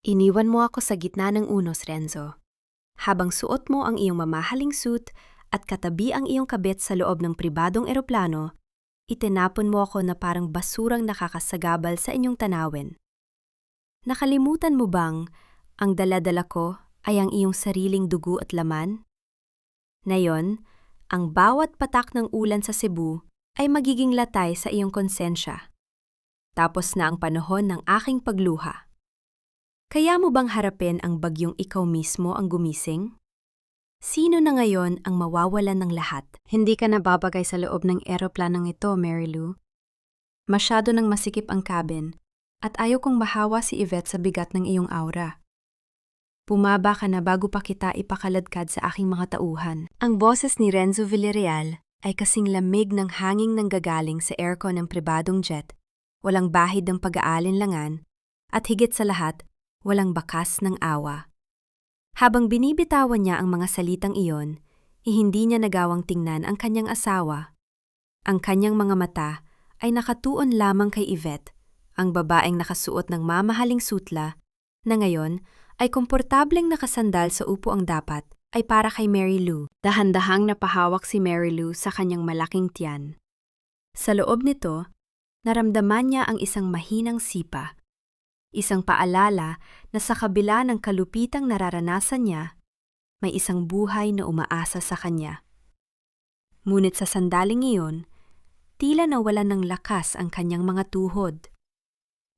Iniwan mo ako sa gitna ng unos, Renzo. Habang suot mo ang iyong mamahaling suit at katabi ang iyong kabit sa loob ng pribadong eroplano, itinapon mo ako na parang basurang nakakasagabal sa inyong tanawin. Nakalimutan mo bang ang dala-dala ko ay ang iyong sariling dugo at laman? Ngayon, ang bawat patak ng ulan sa Cebu ay magiging latay sa iyong konsensya. Tapos na ang panahon ng aking pagluha. Kaya mo bang harapin ang bagyong ikaw mismo ang gumising? Sino na ngayon ang mawawalan ng lahat? Hindi ka nababagay sa loob ng eroplanong ito, Mary Lou. Masyado nang masikip ang cabin at ayaw kong mahawa si Yvette sa bigat ng iyong aura. Bumaba ka na bago pa kita ipakaladkad sa aking mga tauhan. Ang boses ni Renzo Villarreal ay kasing lamig ng hanging nanggagaling sa aircon ng pribadong jet, walang bahid ng pag-aalinlangan, at higit sa lahat, walang bakas ng awa. Habang binibitawan niya ang mga salitang iyon, hindi niya nagawang tingnan ang kanyang asawa. Ang kanyang mga mata ay nakatuon lamang kay Yvette, ang babaeng nakasuot ng mamahaling sutla, na ngayon ay komportableng nakasandal sa upuang dapat ay para kay Mary Lou. Dahan-dahang napahawak si Mary Lou sa kanyang malaking tiyan. Sa loob nito, naramdaman niya ang isang mahinang sipa. Isang paalala na sa kabila ng kalupitang nararanasan niya, may isang buhay na umaasa sa kanya. Ngunit sa sandaling iyon, tila nawalan ng lakas ang kanyang mga tuhod.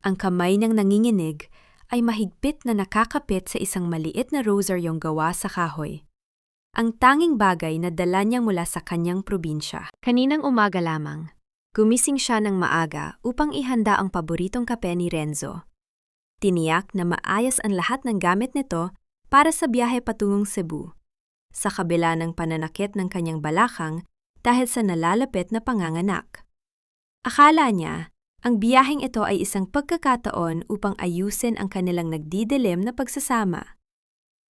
Ang kamay niyang nanginginig ay mahigpit na nakakapit sa isang maliit na rosaryong gawa sa kahoy. Ang tanging bagay na dala niya mula sa kanyang probinsya. Kaninang umaga lamang, gumising siya ng maaga upang ihanda ang paboritong kape ni Renzo. Tiniyak na maayos ang lahat ng gamit nito para sa biyahe patungong Cebu, sa kabila ng pananakit ng kanyang balakang dahil sa nalalapit na panganganak. Akala niya, ang biyaheng ito ay isang pagkakataon upang ayusin ang kanilang nagdidilim na pagsasama.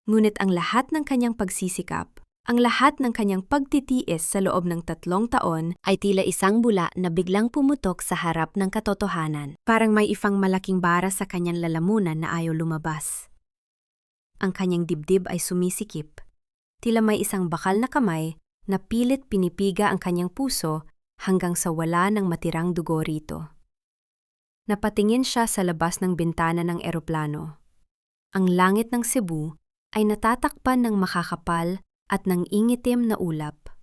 Ngunit ang lahat ng kanyang pagsisikap, ang lahat ng kanyang pagtitiis sa loob ng 3 taon ay tila isang bula na biglang pumutok sa harap ng katotohanan. Parang may ifang malaking bara sa kanyang lalamunan na ayaw lumabas. Ang kanyang dibdib ay sumisikip. Tila may isang bakal na kamay na pilit pinipiga ang kanyang puso hanggang sa wala ng matirang dugo rito. Napatingin siya sa labas ng bintana ng eroplano. Ang langit ng Cebu ay natatakpan ng makakapal at ng ingitim na ulap.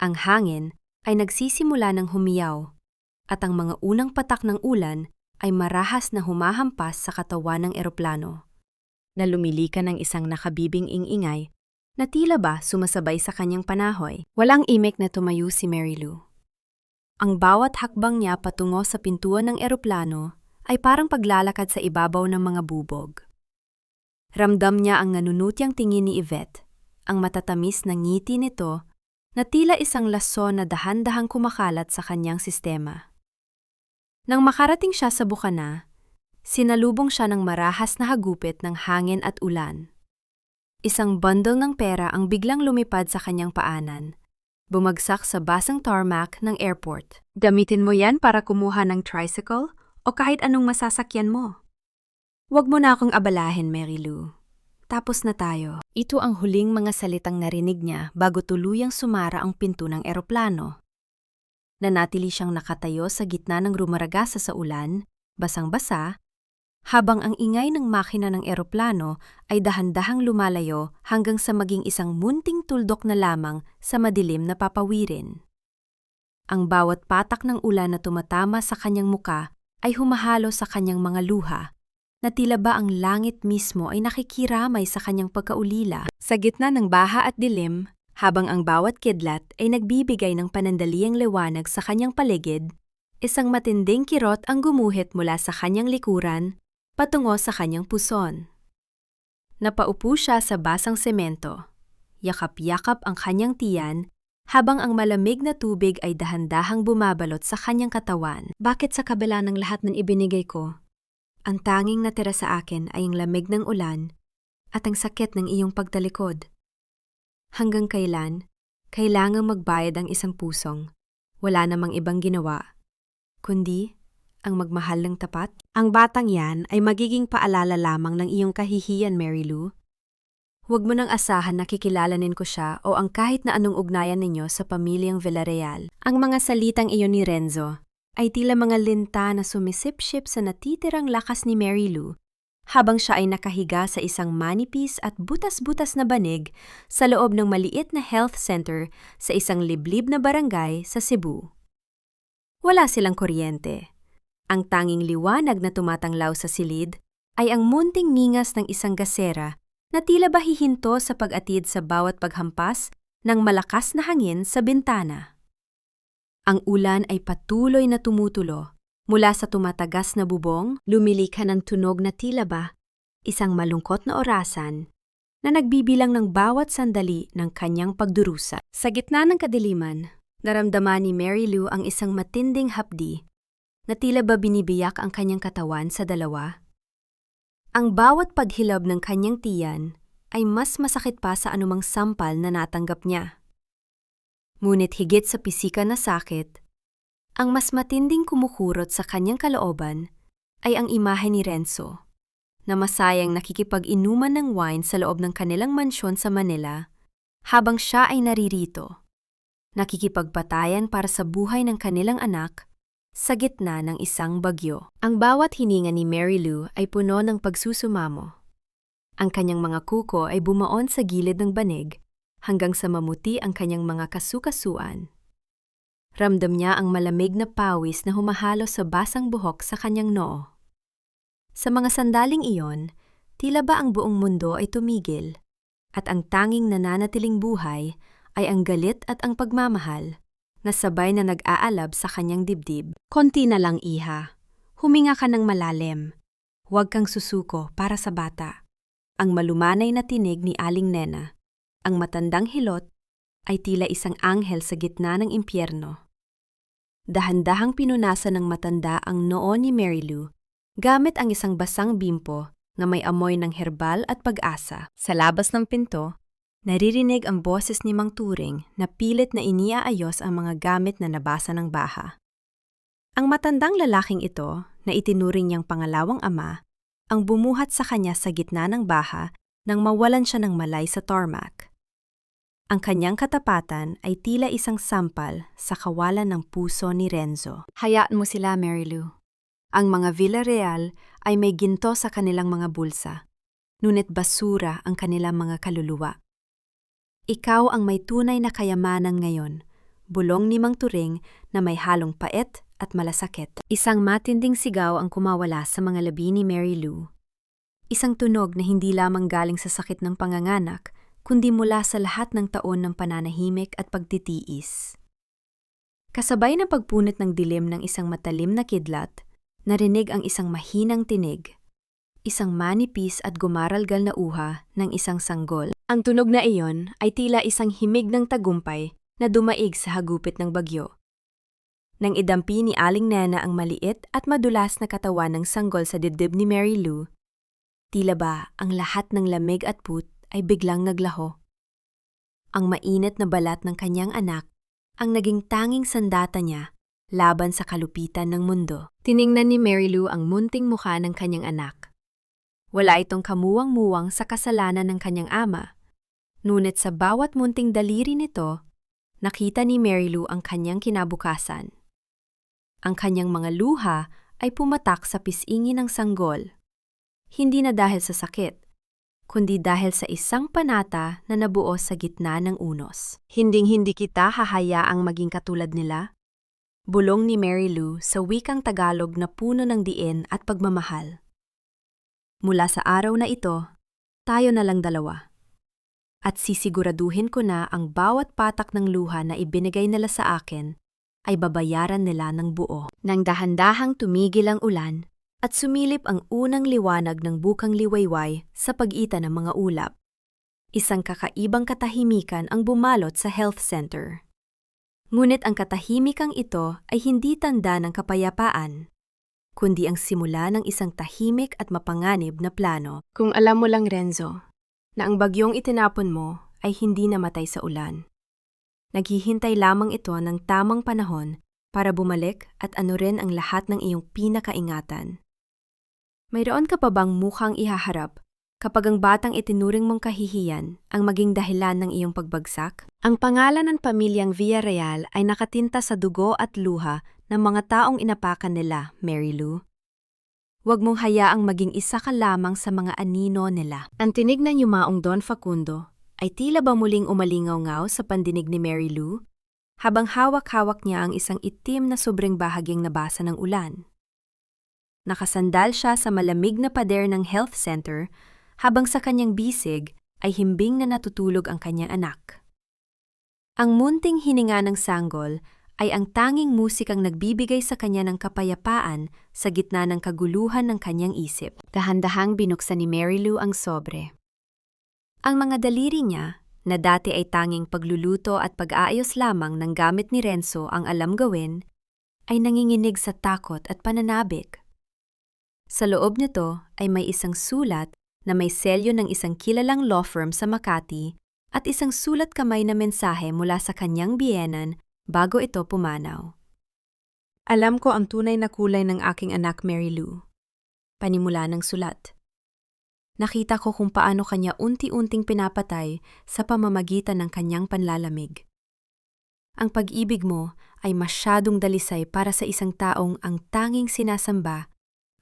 Ang hangin ay nagsisimula ng humiyaw at ang mga unang patak ng ulan ay marahas na humahampas sa katawan ng eroplano. Na lumilika ng isang nakabibing ingay na tila ba sumasabay sa kanyang panahoy. Walang imik na tumayo si Mary Lou. Ang bawat hakbang niya patungo sa pintuan ng eroplano ay parang paglalakad sa ibabaw ng mga bubog. Ramdam niya ang nanunutyang tingin ni Yvette, ang matatamis na ngiti nito na tila isang lason na dahan-dahang kumakalat sa kanyang sistema. Nang makarating siya sa bukana, sinalubong siya ng marahas na hagupit ng hangin at ulan. Isang bundle ng pera ang biglang lumipad sa kanyang paanan, bumagsak sa basang tarmac ng airport. Gamitin mo yan para kumuha ng tricycle o kahit anong masasakyan mo. Huwag mo na akong abalahin, Mary Lou. Tapos na tayo. Ito ang huling mga salitang narinig niya bago tuluyang sumara ang pinto ng eroplano. Nanatili siyang nakatayo sa gitna ng rumaragasa sa ulan, basang-basa, habang ang ingay ng makina ng eroplano ay dahan-dahang lumalayo hanggang sa maging isang munting tuldok na lamang sa madilim na papawirin. Ang bawat patak ng ulan na tumatama sa kanyang muka ay humahalo sa kanyang mga luha, na tila ba ang langit mismo ay nakikiramay sa kanyang pagkaulila. Sa gitna ng baha at dilim, habang ang bawat kidlat ay nagbibigay ng panandaliang liwanag sa kanyang paligid, isang matinding kirot ang gumuhit mula sa kanyang likuran patungo sa kanyang puson. Napaupo siya sa basang semento. Yakap-yakap ang kanyang tiyan habang ang malamig na tubig ay dahan-dahang bumabalot sa kanyang katawan. Bakit sa kabila ng lahat ng ibinigay ko, ang tanging natira sa akin ay ang lamig ng ulan at ang sakit ng iyong pagtalikod? Hanggang kailan, kailangang magbayad ang isang pusong, wala namang ibang ginawa, kundi ang magmahal ng tapat? Ang batang yan ay magiging paalala lamang ng iyong kahihiyan, Mary Lou. Huwag mo nang asahan na kikilalanin ko siya o ang kahit na anong ugnayan ninyo sa pamilyang Villarreal. Ang mga salitang iyon ni Renzo ay tila mga linta na sumisipsip sa natitirang lakas ni Mary Lou habang siya ay nakahiga sa isang manipis at butas-butas na banig sa loob ng maliit na health center sa isang liblib na barangay sa Cebu. Wala silang kuryente. Ang tanging liwanag na tumatanglaw sa silid ay ang munting ningas ng isang gasera na tila ba hihinto sa pag-atid sa bawat paghampas ng malakas na hangin sa bintana. Ang ulan ay patuloy na tumutulo. Mula sa tumatagas na bubong, lumilikha ng tunog na tila ba isang malungkot na orasan na nagbibilang ng bawat sandali ng kanyang pagdurusa. Sa gitna ng kadiliman, naramdaman ni Mary Lou ang isang matinding hapdi na tila ba binibiyak ang kanyang katawan sa dalawa. Ang bawat paghilab ng kanyang tiyan ay mas masakit pa sa anumang sampal na natanggap niya. Ngunit higit sa pisika na sakit, ang mas matinding kumukurot sa kanyang kalooban ay ang imahe ni Renzo, na masayang nakikipag-inuman ng wine sa loob ng kanilang mansyon sa Manila habang siya ay naririto, nakikipagpatayan para sa buhay ng kanilang anak sa gitna ng isang bagyo. Ang bawat hininga ni Mary Lou ay puno ng pagsusumamo. Ang kanyang mga kuko ay bumaon sa gilid ng banig hanggang sa mamuti ang kanyang mga kasukasuan. Ramdam niya ang malamig na pawis na humahalo sa basang buhok sa kanyang noo. Sa mga sandaling iyon, tila ba ang buong mundo ay tumigil, at ang tanging nananatiling buhay ay ang galit at ang pagmamahal na sabay na nag-aalab sa kanyang dibdib. Konti na lang, iha. Huminga ka ng malalim. Huwag kang susuko para sa bata. Ang malumanay na tinig ni Aling Nena, ang matandang hilot, ay tila isang anghel sa gitna ng impyerno. Dahan-dahang pinunasan ng matanda ang noo ni Mary Lou gamit ang isang basang bimpo na may amoy ng herbal at pag-asa. Sa labas ng pinto, naririnig ang boses ni Mang Turing na pilit na iniaayos ang mga gamit na nabasa ng baha. Ang matandang lalaking ito, na itinuring niyang pangalawang ama, ang bumuhat sa kanya sa gitna ng baha nang mawalan siya ng malay sa tarmac. Ang kanyang katapatan ay tila isang sampal sa kawalan ng puso ni Renzo. Hayaan mo sila, Mary Lou. Ang mga Villarreal ay may ginto sa kanilang mga bulsa, ngunit basura ang kanilang mga kaluluwa. Ikaw ang may tunay na kayamanan ngayon, bulong ni Mang Turing na may halong pait at malasakit. Isang matinding sigaw ang kumawala sa mga labi ni Mary Lou. Isang tunog na hindi lamang galing sa sakit ng panganganak, kundi mula sa lahat ng taon ng pananahimik at pagtitiis. Kasabay ng pagpunit ng dilim ng isang matalim na kidlat, narinig ang isang mahinang tinig, isang manipis at gumaralgal na uha ng isang sanggol. Ang tunog na iyon ay tila isang himig ng tagumpay na dumaig sa hagupit ng bagyo. Nang idampi ni Aling Nena ang maliit at madulas na katawan ng sanggol sa dibdib ni Mary Lou, tila ba ang lahat ng lamig at put ay biglang naglaho. Ang mainit na balat ng kanyang anak ang naging tanging sandata niya laban sa kalupitan ng mundo. Tiningnan ni Mary Lou ang munting mukha ng kanyang anak. Wala itong kamuwang-muwang sa kasalanan ng kanyang ama, ngunit sa bawat munting daliri nito, nakita ni Mary Lou ang kanyang kinabukasan. Ang kanyang mga luha ay pumatak sa pisngi ng sanggol. Hindi na dahil sa sakit, kundi dahil sa isang panata na nabuo sa gitna ng unos. Hinding-hindi kita hahayaang maging katulad nila, bulong ni Mary Lou sa wikang Tagalog na puno ng diin at pagmamahal. Mula sa araw na ito, tayo na lang dalawa. At sisiguraduhin ko na ang bawat patak ng luha na ibinigay nila sa akin ay babayaran nila ng buo. Nang dahan-dahang tumigil ang ulan, at sumilip ang unang liwanag ng bukang liwayway sa pagitan ng mga ulap. Isang kakaibang katahimikan ang bumalot sa health center. Ngunit ang katahimikang ito ay hindi tanda ng kapayapaan, kundi ang simula ng isang tahimik at mapanganib na plano. Kung alam mo lang, Renzo, na ang bagyong itinapon mo ay hindi namatay sa ulan. Naghihintay lamang ito ng tamang panahon para bumalik at ano rin ang lahat ng iyong pinakaingatan. Mayroon ka pa bang mukhang ihaharap kapag ang batang itinuring mong kahihiyan ang maging dahilan ng iyong pagbagsak? Ang pangalan ng pamilyang Villarreal ay nakatinta sa dugo at luha ng mga taong inapakan nila, Mary Lou. Huwag mong hayaang maging isa ka lamang sa mga anino nila. Ang tinig ng yumaong Don Facundo ay tila ba muling umalingaw-ngaw sa pandinig ni Mary Lou, habang hawak-hawak niya ang isang itim na sobrang bahagyang nabasa ng ulan. Nakasandal siya sa malamig na pader ng health center, habang sa kanyang bisig ay himbing na natutulog ang kanyang anak. Ang munting hininga ng sanggol ay ang tanging musikang nagbibigay sa kanya ng kapayapaan sa gitna ng kaguluhan ng kanyang isip. Dahan-dahang binuksan ni Mary Lou ang sobre. Ang mga daliri niya, na dati ay tanging pagluluto at pag-aayos lamang ng gamit ni Renzo ang alam gawin, ay nanginginig sa takot at pananabik. Sa loob nito ay may isang sulat na may selyo ng isang kilalang law firm sa Makati at isang sulat kamay na mensahe mula sa kanyang biyenan bago ito pumanaw. Alam ko ang tunay na kulay ng aking anak, Mary Lou. Panimula ng sulat. Nakita ko kung paano kanya unti-unting pinapatay sa pamamagitan ng kanyang panlalamig. Ang pag-ibig mo ay masyadong dalisay para sa isang taong ang tanging sinasamba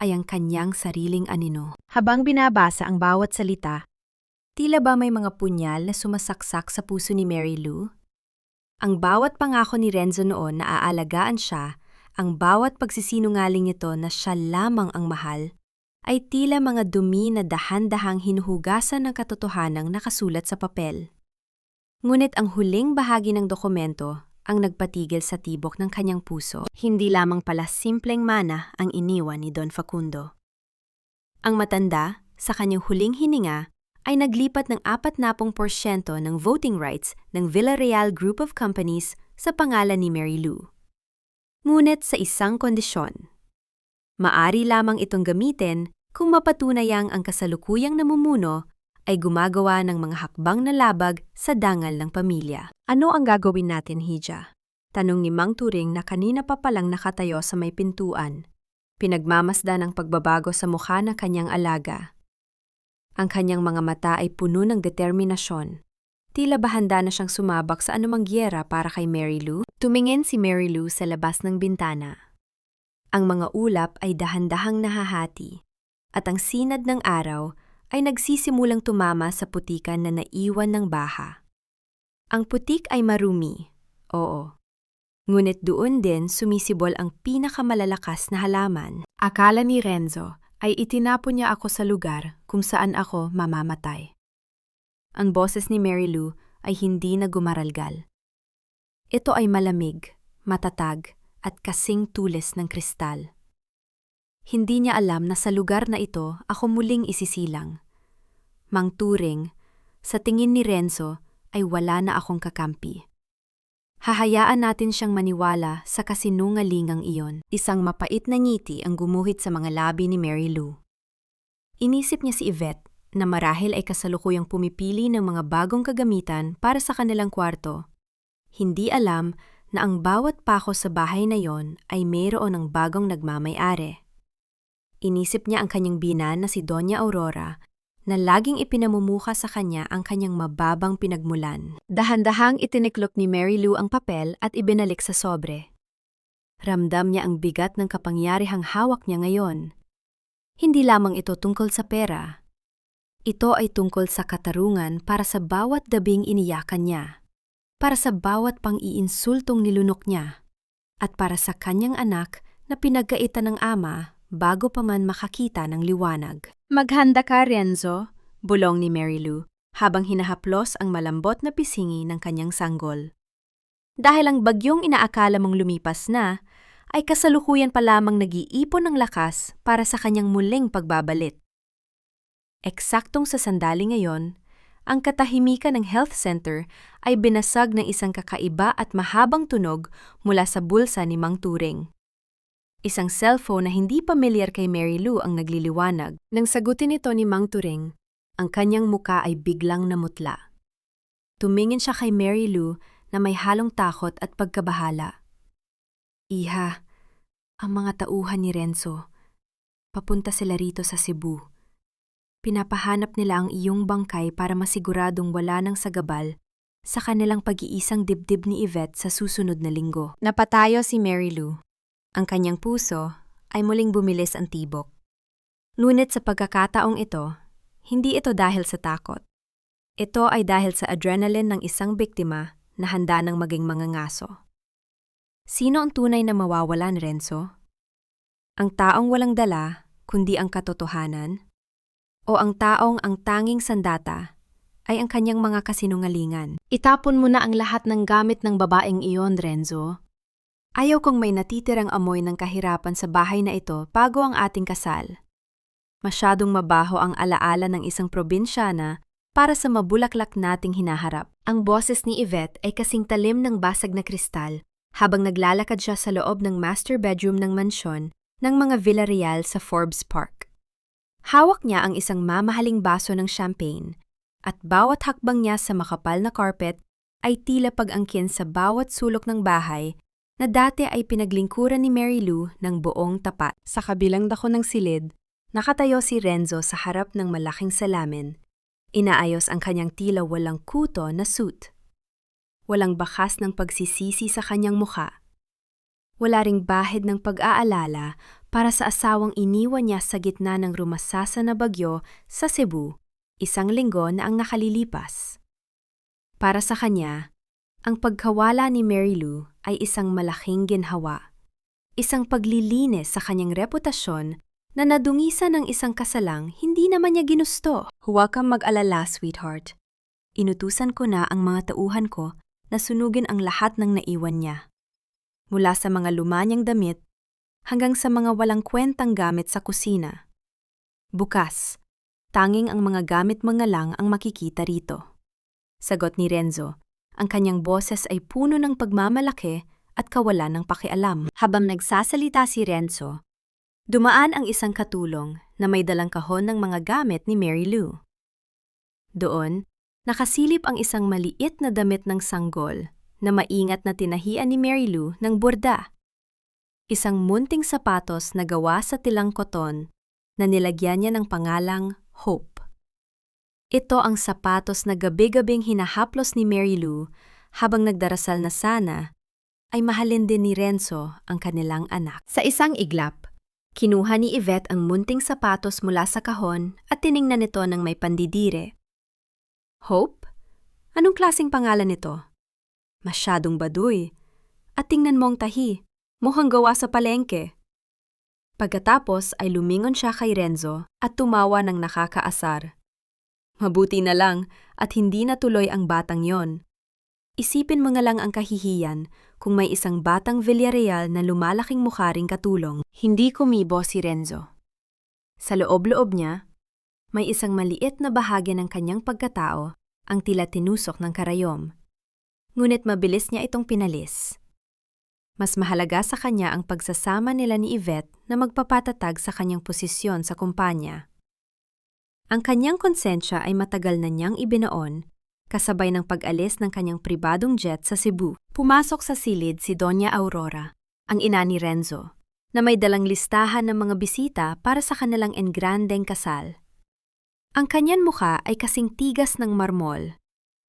ay ang kanyang sariling anino. Habang binabasa ang bawat salita, tila ba may mga punyal na sumasaksak sa puso ni Mary Lou? Ang bawat pangako ni Renzo noon na aalagaan siya, ang bawat pagsisinungaling nito na siya lamang ang mahal, ay tila mga dumi na dahan-dahang hinuhugasan ng katotohanang nakasulat sa papel. Ngunit ang huling bahagi ng dokumento ang nagpatigil sa tibok ng kanyang puso. Hindi lamang pala simpleng mana ang iniwan ni Don Facundo. Ang matanda, sa kanyang huling hininga, ay naglipat ng 40% ng voting rights ng Villarreal Group of Companies sa pangalan ni Mary Lou. Ngunit sa isang kondisyon. Maari lamang itong gamitin kung mapatunayang ang kasalukuyang namumuno ay gumagawa ng mga hakbang na labag sa dangal ng pamilya. Ano ang gagawin natin, Hija? Tanong ni Mang Turing na kanina pa palang nakatayo sa may pintuan. Pinagmamasdan ang pagbabago sa mukha ng kanyang alaga. Ang kanyang mga mata ay puno ng determinasyon. Tila ba handa na siyang sumabak sa anumang gyera para kay Mary Lou? Tumingin si Mary Lou sa labas ng bintana. Ang mga ulap ay dahan-dahang nahahati, at ang sinad ng araw ay nagsisimulang tumama sa putikan na naiwan ng baha. Ang putik ay marumi, oo. Ngunit doon din sumisibol ang pinakamalalakas na halaman. Akala ni Renzo ay itinapon niya ako sa lugar kung saan ako mamamatay. Ang boses ni Mary Lou ay hindi na gumaralgal. Ito ay malamig, matatag, at kasing tulis ng kristal. Hindi niya alam na sa lugar na ito ako muling isisilang. Mang Turing, sa tingin ni Renzo ay wala na akong kakampi. Hahayaan natin siyang maniwala sa kasinungalingang iyon. Isang mapait na ngiti ang gumuhit sa mga labi ni Mary Lou. Inisip niya si Yvette na marahil ay kasalukuyang pumipili ng mga bagong kagamitan para sa kanilang kwarto. Hindi alam na ang bawat pako sa bahay na yon ay mayroon ng bagong nagmamay-ari. Inisip niya ang kanyang binan na si Doña Aurora na laging ipinamumuka sa kanya ang kanyang mababang pinagmulan. Dahan-dahang itiniklop ni Mary Lou ang papel at ibinalik sa sobre. Ramdam niya ang bigat ng kapangyarihang hawak niya ngayon. Hindi lamang ito tungkol sa pera. Ito ay tungkol sa katarungan para sa bawat dabing iniyakan niya, para sa bawat pang-iinsultong nilunok niya, at para sa kanyang anak na pinagkaitan ng ama bago pa man makakita ng liwanag. Maghanda ka, Renzo, bulong ni Mary Lou, habang hinahaplos ang malambot na pisingi ng kanyang sanggol. Dahil ang bagyong inaakala mong lumipas na, ay kasalukuyan pa lamang nag-iipon ng lakas para sa kanyang muling pagbabalit. Eksaktong sa sandali ngayon, ang katahimikan ng health center ay binasag ng isang kakaiba at mahabang tunog mula sa bulsa ni Mang Turing. Isang cellphone na hindi pamilyar kay Mary Lou ang nagliliwanag. Nang sagutin ito ni Mang Turing, ang kanyang muka ay biglang namutla. Tumingin siya kay Mary Lou na may halong takot at pagkabahala. Iha, ang mga tauhan ni Renzo. Papunta sila rito sa Cebu. Pinapahanap nila ang iyong bangkay para masiguradong wala nang sagabal sa kanilang pag-iisang dibdib ni Yvette sa susunod na linggo. Napatayo si Mary Lou. Ang kanyang puso ay muling bumilis ang tibok. Ngunit sa pagkakataong ito, hindi ito dahil sa takot. Ito ay dahil sa adrenaline ng isang biktima na handa nang maging mangangaso. Sino ang tunay na mawawalan, Renzo? Ang taong walang dala, kundi ang katotohanan? O ang taong ang tanging sandata ay ang kanyang mga kasinungalingan? Itapon mo na ang lahat ng gamit ng babaeng iyon, Renzo. Ayaw kong may natitirang amoy ng kahirapan sa bahay na ito bago ang ating kasal. Masyadong mabaho ang alaala ng isang probinsyana para sa mabulaklak nating hinaharap. Ang boses ni Yvette ay kasing talim ng basag na kristal habang naglalakad siya sa loob ng master bedroom ng mansyon ng mga Villarreal sa Forbes Park. Hawak niya ang isang mamahaling baso ng champagne at bawat hakbang niya sa makapal na carpet ay tila pag-angkin sa bawat sulok ng bahay na dati ay pinaglingkuran ni Mary Lou ng buong tapat. Sa kabilang dako ng silid, nakatayo si Renzo sa harap ng malaking salamin. Inaayos ang kanyang tila walang kuto na suit. Walang bakas ng pagsisisi sa kanyang mukha. Wala ring bahid ng pag-aalala para sa asawang iniwan niya sa gitna ng rumasasa na bagyo sa Cebu, isang linggo na ang nakalilipas. Para sa kanya, ang pagkawala ni Mary Lou ay isang malaking ginhawa. Isang paglilinis sa kanyang reputasyon na nadungisan ng isang kasalang hindi naman niya ginusto. Huwag kang mag-alala, sweetheart. Inutusan ko na ang mga tauhan ko na sunugin ang lahat ng naiwan niya. Mula sa mga luma niyang damit hanggang sa mga walang kwentang gamit sa kusina. Bukas, tanging ang mga gamit mga lang ang makikita rito. Sagot ni Renzo, ang kanyang boses ay puno ng pagmamalaki at kawalan ng pakialam. Habang nagsasalita si Renzo, dumaan ang isang katulong na may dalang kahon ng mga gamit ni Mary Lou. Doon, nakasilip ang isang maliit na damit ng sanggol na maingat na tinahian ni Mary Lou ng burda. Isang munting sapatos na gawa sa tilang koton na nilagyan niya ng pangalang Hope. Ito ang sapatos na gabi-gabing hinahaplos ni Mary Lou habang nagdarasal na sana ay mahalin din ni Renzo ang kanilang anak. Sa isang iglap, kinuha ni Yvette ang munting sapatos mula sa kahon at tiningnan ito ng may pandidire. Hope? Anong klaseng pangalan nito? Masyadong baduy. At tingnan mo ang tahi, mukhang gawa sa palengke. Pagkatapos ay lumingon siya kay Renzo at tumawa ng nakakaasar. Mabuti na lang at hindi natuloy ang batang yon. Isipin mo nga lang ang kahihiyan kung may isang batang Villarreal na lumalaking mukha ring katulong. Hindi kumibo si Renzo. Sa loob-loob niya, may isang maliit na bahagi ng kanyang pagkatao ang tila tinusok ng karayom. Ngunit mabilis niya itong pinalis. Mas mahalaga sa kanya ang pagsasama nila ni Yvette na magpapatatag sa kanyang posisyon sa kumpanya. Ang kanyang konsensya ay matagal na niyang ibinoon, kasabay ng pag-alis ng kanyang pribadong jet sa Cebu. Pumasok sa silid si Doña Aurora, ang ina ni Renzo, na may dalang listahan ng mga bisita para sa kanilang engrandeng kasal. Ang kanyang mukha ay kasing tigas ng marmol,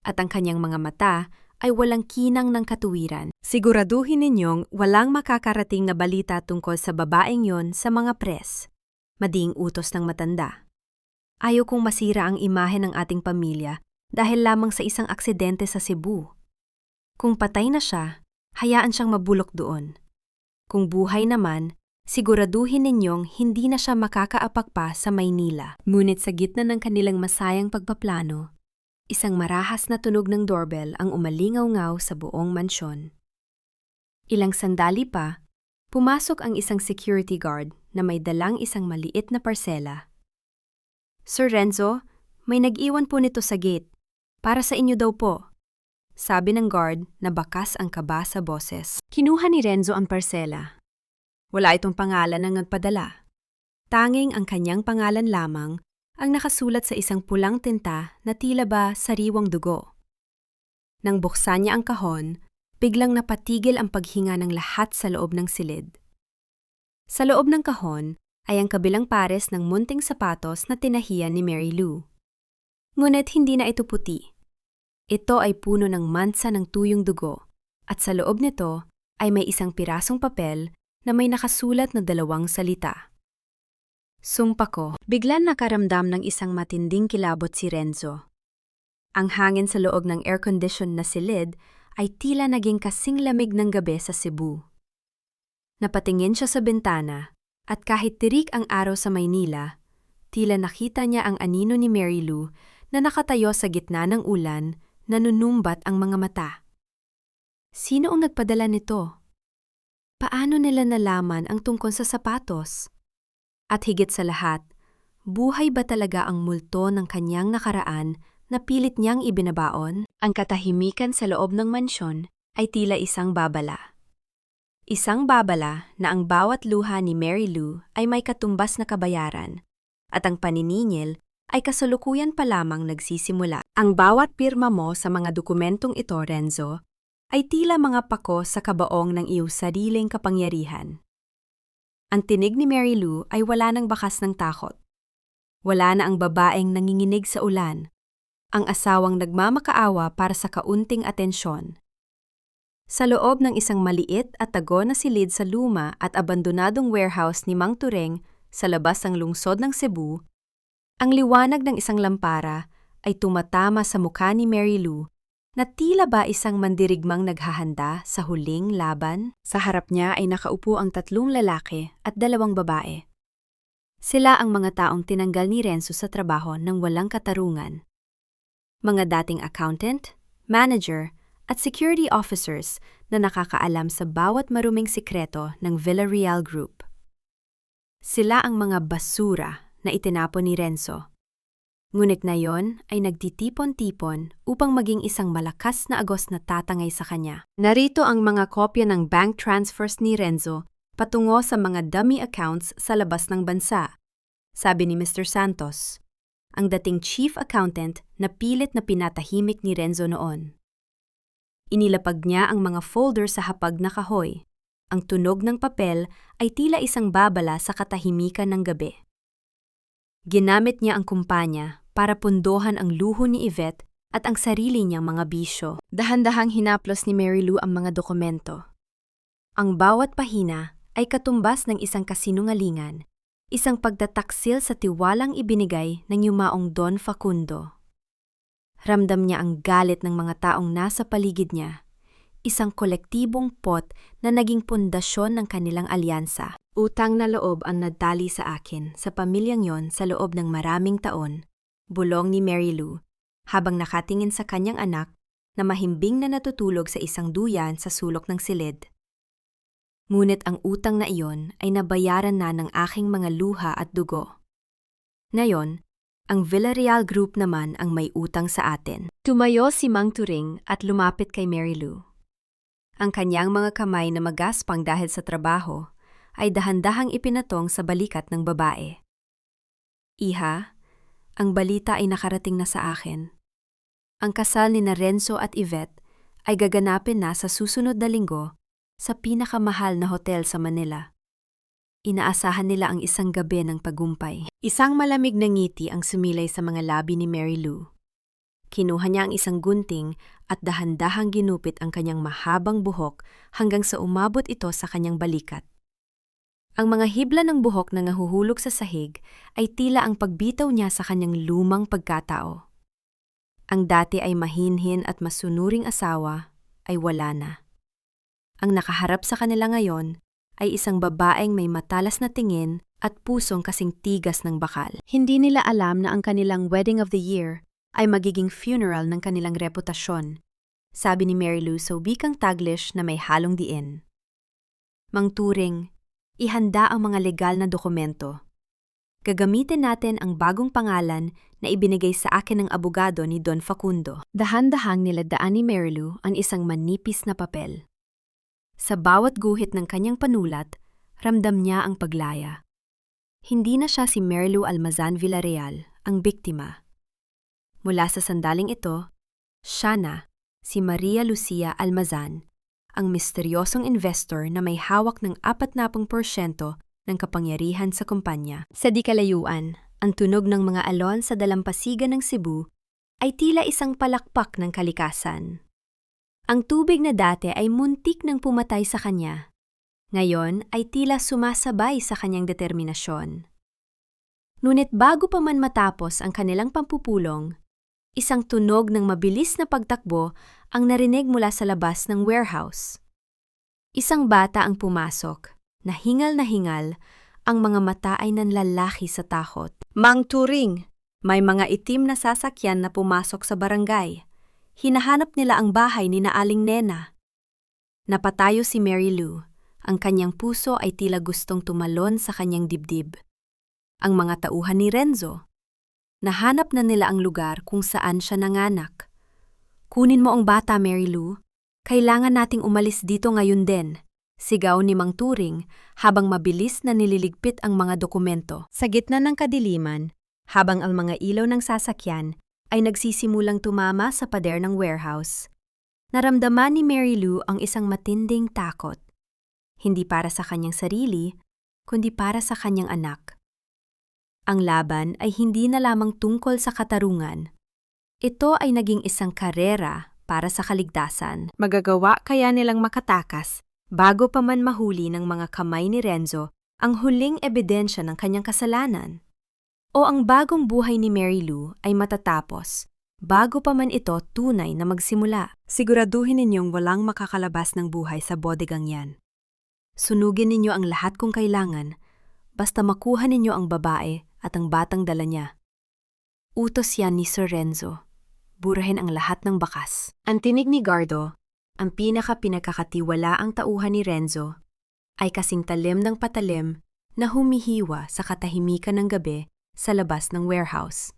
at ang kanyang mga mata ay walang kinang ng katuwiran. Siguraduhin ninyong walang makakarating na balita tungkol sa babaeng yon sa mga press. Mading utos ng matanda. Ayaw kong masira ang imahe ng ating pamilya dahil lamang sa isang aksidente sa Cebu. Kung patay na siya, hayaan siyang mabulok doon. Kung buhay naman, siguraduhin ninyong hindi na siya makakaapak pa sa Maynila. Ngunit sa gitna ng kanilang masayang pagpaplano, isang marahas na tunog ng doorbell ang umalingaw-ngaw sa buong mansyon. Ilang sandali pa, pumasok ang isang security guard na may dalang isang maliit na parsela. Sir Renzo, may nag-iwan po nito sa gate. Para sa inyo daw po. Sabi ng guard na bakas ang kaba sa boses. Kinuha ni Renzo ang parsela. Wala itong pangalan ng nagpadala. Tanging ang kanyang pangalan lamang ang nakasulat sa isang pulang tinta na tila ba sariwang dugo. Nang buksan niya ang kahon, biglang napatigil ang paghinga ng lahat sa loob ng silid. Sa loob ng kahon ay ang kabilang pares ng munting sapatos na tinahiyan ni Mary Lou. Ngunit hindi na ito puti. Ito ay puno ng mansa ng tuyong dugo at sa loob nito ay may isang pirasong papel na may nakasulat na 2 salita. Sumpa ko, biglan nakaramdam ng isang matinding kilabot si Renzo. Ang hangin sa loob ng air-condition na silid ay tila naging kasing lamig ng gabi sa Cebu. Napatingin siya sa bintana at kahit tirik ang araw sa Maynila, tila nakita niya ang anino ni Mary Lou na nakatayo sa gitna ng ulan, nanunumbat ang mga mata. Sino ang nagpadala nito? Paano nila nalaman ang tungkol sa sapatos? At higit sa lahat, buhay ba talaga ang multo ng kanyang nakaraan na pilit niyang ibinabaon? Ang katahimikan sa loob ng mansyon ay tila isang babala. Isang babala na ang bawat luha ni Mary Lou ay may katumbas na kabayaran at ang paniningil ay kasalukuyan pa lamang nagsisimula. Ang bawat pirma mo sa mga dokumentong ito, Renzo, ay tila mga pako sa kabaong ng iyong sariling kapangyarihan. Ang tinig ni Mary Lou ay wala ng bakas ng takot. Wala na ang babaeng nanginginig sa ulan, ang asawang nagmamakaawa para sa kaunting atensyon. Sa loob ng isang maliit at tago na silid sa luma at abandonadong warehouse ni Mang Tureng sa labas ng lungsod ng Cebu, ang liwanag ng isang lampara ay tumatama sa mukha ni Mary Lou na tila ba isang mandirigmang naghahanda sa huling laban. Sa harap niya ay nakaupo ang 3 lalaki at 2 babae. Sila ang mga taong tinanggal ni Renzo sa trabaho ng walang katarungan. Mga dating accountant, manager, at security officers na nakakaalam sa bawat maruming sikreto ng Villarreal Group. Sila ang mga basura na itinapon ni Renzo. Ngunit ngayon ay nagtitipon-tipon upang maging isang malakas na agos na tatangay sa kanya. Narito ang mga kopya ng bank transfers ni Renzo patungo sa mga dummy accounts sa labas ng bansa, sabi ni Mr. Santos, ang dating chief accountant na pilit na pinatahimik ni Renzo noon. Inilapag niya ang mga folder sa hapag na kahoy. Ang tunog ng papel ay tila isang babala sa katahimikan ng gabi. Ginamit niya ang kumpanya para pundohan ang luho ni Yvette at ang sarili niyang mga bisyo. Dahan-dahang hinaplos ni Mary Lou ang mga dokumento. Ang bawat pahina ay katumbas ng isang kasinungalingan, isang pagtataksil sa tiwalang ibinigay ng yumaong Don Facundo. Ramdam niya ang galit ng mga taong nasa paligid niya, isang kolektibong pot na naging pundasyon ng kanilang alyansa. Utang na loob ang nadali sa akin sa pamilyang yon sa loob ng maraming taon, bulong ni Mary Lou, habang nakatingin sa kanyang anak na mahimbing na natutulog sa isang duyan sa sulok ng silid. Ngunit ang utang na iyon ay nabayaran na ng aking mga luha at dugo. Ngayon, ang Villarreal Group naman ang may utang sa atin. Tumayo si Mang Turing at lumapit kay Mary Lou. Ang kanyang mga kamay na magaspang dahil sa trabaho ay dahan-dahang ipinatong sa balikat ng babae. Iha, ang balita ay nakarating na sa akin. Ang kasal ni Renzo at Yvette ay gaganapin na sa susunod na linggo sa pinakamahal na hotel sa Manila. Inaasahan nila ang isang gabi ng tagumpay. Isang malamig na ngiti ang sumilay sa mga labi ni Mary Lou. Kinuha niya ang isang gunting at dahan-dahang ginupit ang kanyang mahabang buhok hanggang sa umabot ito sa kanyang balikat. Ang mga hibla ng buhok na nahuhulog sa sahig ay tila ang pagbitaw niya sa kanyang lumang pagkatao. Ang dati ay mahinhin at masunuring asawa ay wala na. Ang nakaharap sa kanila ngayon ay isang babaeng may matalas na tingin at pusong kasing tigas ng bakal. Hindi nila alam na ang kanilang wedding of the year ay magiging funeral ng kanilang reputasyon, sabi ni Mary Lou sa wikang Taglish na may halong diin. Mang Turing, ihanda ang mga legal na dokumento. Gagamitin natin ang bagong pangalan na ibinigay sa akin ng abogado ni Don Facundo. Dahan-dahang niladaan ni Mary Lou ang isang manipis na papel. Sa bawat guhit ng kanyang panulat, ramdam niya ang paglaya. Hindi na siya si Mary Lou Almazan Villarreal, ang biktima. Mula sa sandaling ito, siya na, si Maria Lucia Almazan, ang misteryosong investor na may hawak ng 40% ng kapangyarihan sa kumpanya. Sa di kalayuan, ang tunog ng mga alon sa dalampasigan ng Cebu ay tila isang palakpak ng kalikasan. Ang tubig na dati ay muntik nang pumatay sa kanya. Ngayon ay tila sumasabay sa kanyang determinasyon. Ngunit bago pa man matapos ang kanilang pampupulong, isang tunog ng mabilis na pagtakbo ang narinig mula sa labas ng warehouse. Isang bata ang pumasok, na hingal, ang mga mata ay nanlalaki sa takot. Mang Turing, may mga itim na sasakyan na pumasok sa barangay. Hinahanap nila ang bahay ni Aling Nena. Napatayo si Mary Lou. Ang kanyang puso ay tila gustong tumalon sa kanyang dibdib. Ang mga tauhan ni Renzo. Nahanap na nila ang lugar kung saan siya nanganak. Kunin mo ang bata, Mary Lou. Kailangan nating umalis dito ngayon din. Sigaw ni Mang Turing habang mabilis na nililigpit ang mga dokumento. Sa gitna ng kadiliman, habang ang mga ilaw ng sasakyan ay nagsisimulang tumama sa pader ng warehouse, naramdaman ni Mary Lou ang isang matinding takot. Hindi para sa kanyang sarili, kundi para sa kanyang anak. Ang laban ay hindi na lamang tungkol sa katarungan. Ito ay naging isang karera para sa kaligtasan. Magagawa kaya nilang makatakas bago pa man mahuli ng mga kamay ni Renzo ang huling ebidensya ng kanyang kasalanan? O ang bagong buhay ni Mary Lou ay matatapos bago pa man ito tunay na magsimula? Siguraduhin ninyong walang makakalabas ng buhay sa bodegang yan. Sunugin ninyo ang lahat kung kailangan, basta makuha ninyo ang babae at ang batang dala niya. Utos yan ni Sir Renzo. Burahin ang lahat ng bakas. Ang tinig ni Gardo, ang pinakakatiwalaang tauhan ni Renzo, ay kasing talim ng patalim na humihiwa sa katahimikan ng gabi sa labas ng warehouse.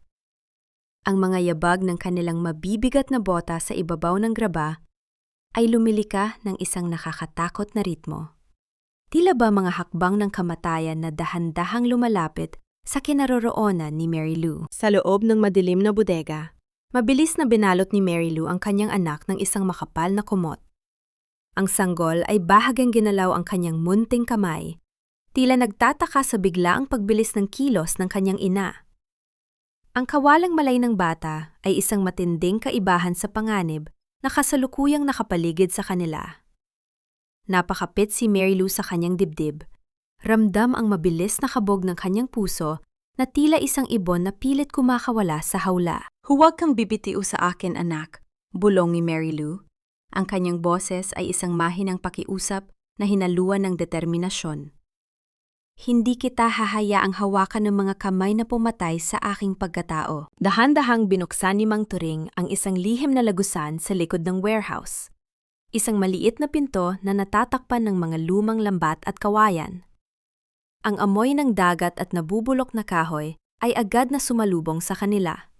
Ang mga yabag ng kanilang mabibigat na bota sa ibabaw ng graba ay lumilika ng isang nakakatakot na ritmo. Tila ba mga hakbang ng kamatayan na dahan-dahang lumalapit sa kinaroroonan ni Mary Lou? Sa loob ng madilim na bodega, mabilis na binalot ni Mary Lou ang kanyang anak ng isang makapal na kumot. Ang sanggol ay bahagyang ginalaw ang kanyang munting kamay, tila nagtataka sa biglaang pagbilis ng kilos ng kanyang ina. Ang kawalang malay ng bata ay isang matinding kaibahan sa panganib na kasalukuyang nakapaligid sa kanila. Napakapit si Mary Lou sa kanyang dibdib. Ramdam ang mabilis na kabog ng kanyang puso na tila isang ibon na pilit kumakawala sa hawla. Huwag kang bibitiw sa akin, anak, bulong ni Mary Lou. Ang kanyang boses ay isang mahinang pakiusap na hinaluan ng determinasyon. Hindi kita hahayaang hawakan ng mga kamay na pumatay sa aking pagkatao. Dahan-dahang binuksan ni Mang Turing ang isang lihim na lagusan sa likod ng warehouse. Isang maliit na pinto na natatakpan ng mga lumang lambat at kawayan. Ang amoy ng dagat at nabubulok na kahoy ay agad na sumalubong sa kanila.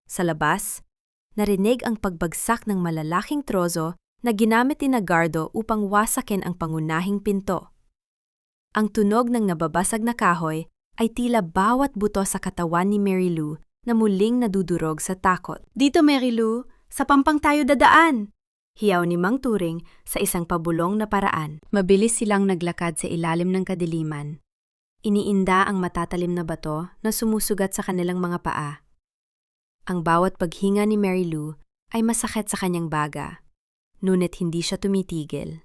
Sa labas, narinig ang pagbagsak ng malalaking trozo na ginamit ni Gardo upang wasakin ang pangunahing pinto. Ang tunog ng nababasag na kahoy ay tila bawat buto sa katawan ni Mary Lou na muling nadudurog sa takot. Dito, Mary Lou, sa pampang tayo dadaan! Hiyaw ni Mang Turing sa isang pabulong na paraan. Mabilis silang naglakad sa ilalim ng kadiliman. Iniinda ang matatalim na bato na sumusugat sa kanilang mga paa. Ang bawat paghinga ni Mary Lou ay masakit sa kanyang baga, ngunit hindi siya tumitigil.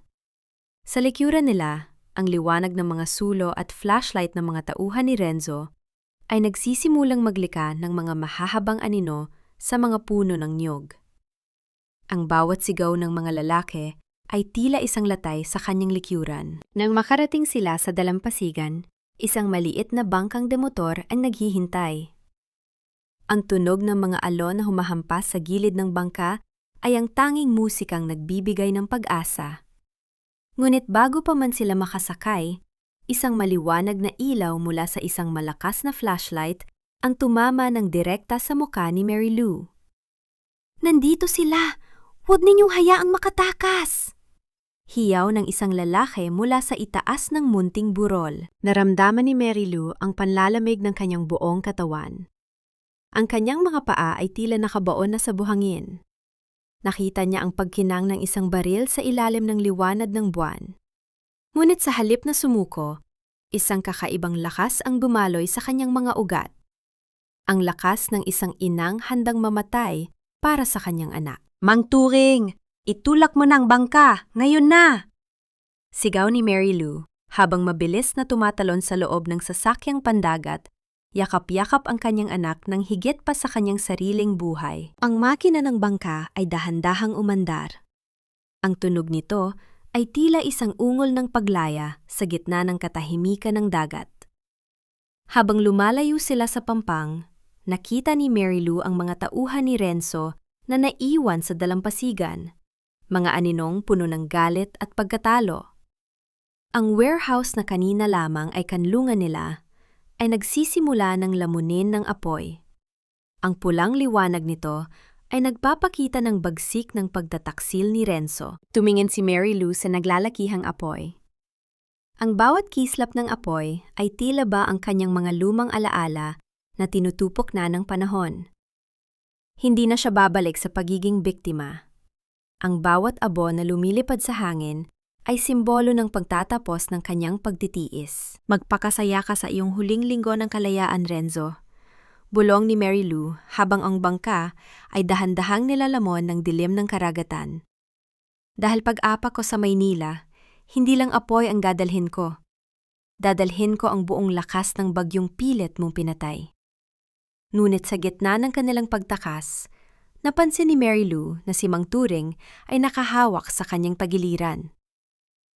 Sa likuran nila, ang liwanag ng mga sulo at flashlight ng mga tauhan ni Renzo ay nagsisimulang maglika ng mga mahahabang anino sa mga puno ng niyog. Ang bawat sigaw ng mga lalaki ay tila isang latay sa kanyang likuran. Nang makarating sila sa dalampasigan, isang maliit na bangkang demotor ang naghihintay. Ang tunog ng mga alon na humahampas sa gilid ng bangka ay ang tanging musikang nagbibigay ng pag-asa. Ngunit bago pa man sila makasakay, isang maliwanag na ilaw mula sa isang malakas na flashlight ang tumama ng direkta sa mukha ni Mary Lou. Nandito sila! Huwag ninyong hayaang makatakas! Hiyaw ng isang lalaki mula sa itaas ng munting burol. Naramdaman ni Mary Lou ang panlalamig ng kanyang buong katawan. Ang kanyang mga paa ay tila nakabaon na sa buhangin. Nakita niya ang pagkinang ng isang baril sa ilalim ng liwanag ng buwan. Ngunit sa halip na sumuko, isang kakaibang lakas ang dumaloy sa kanyang mga ugat. Ang lakas ng isang inang handang mamatay para sa kanyang anak. Mang Turing, itulak mo ng bangka, ngayon na! Sigaw ni Mary Lou habang mabilis na tumatalon sa loob ng sasakyang pandagat, yakap-yakap ang kanyang anak ng higit pa sa kanyang sariling buhay. Ang makina ng bangka ay dahan-dahang umandar. Ang tunog nito ay tila isang ungol ng paglaya sa gitna ng katahimikan ng dagat. Habang lumalayo sila sa pampang, nakita ni Mary Lou ang mga tauhan ni Renzo na naiwan sa dalampasigan, mga aninong puno ng galit at pagkatalo. Ang warehouse na kanina lamang ay kanlungan nila ay nagsisimula ng lamunin ng apoy. Ang pulang liwanag nito ay nagpapakita ng bagsik ng pagtataksil ni Renzo. Tumingin si Mary Lou sa naglalakihang apoy. Ang bawat kislap ng apoy ay tila ba ang kanyang mga lumang alaala na tinutupok na ng panahon. Hindi na siya babalik sa pagiging biktima. Ang bawat abo na lumilipad sa hangin ay simbolo ng pagtatapos ng kanyang pagtitiis. Magpakasaya ka sa iyong huling linggo ng kalayaan, Renzo. Bulong ni Mary Lou habang ang bangka ay dahan-dahang nilalamon ng dilim ng karagatan. Dahil pag-apak ko sa Maynila, hindi lang apoy ang dadalhin ko. Dadalhin ko ang buong lakas ng bagyong pilit mong pinatay. Ngunit sa gitna ng kanilang pagtakas, napansin ni Mary Lou na si Mang Turing ay nakahawak sa kanyang tagiliran.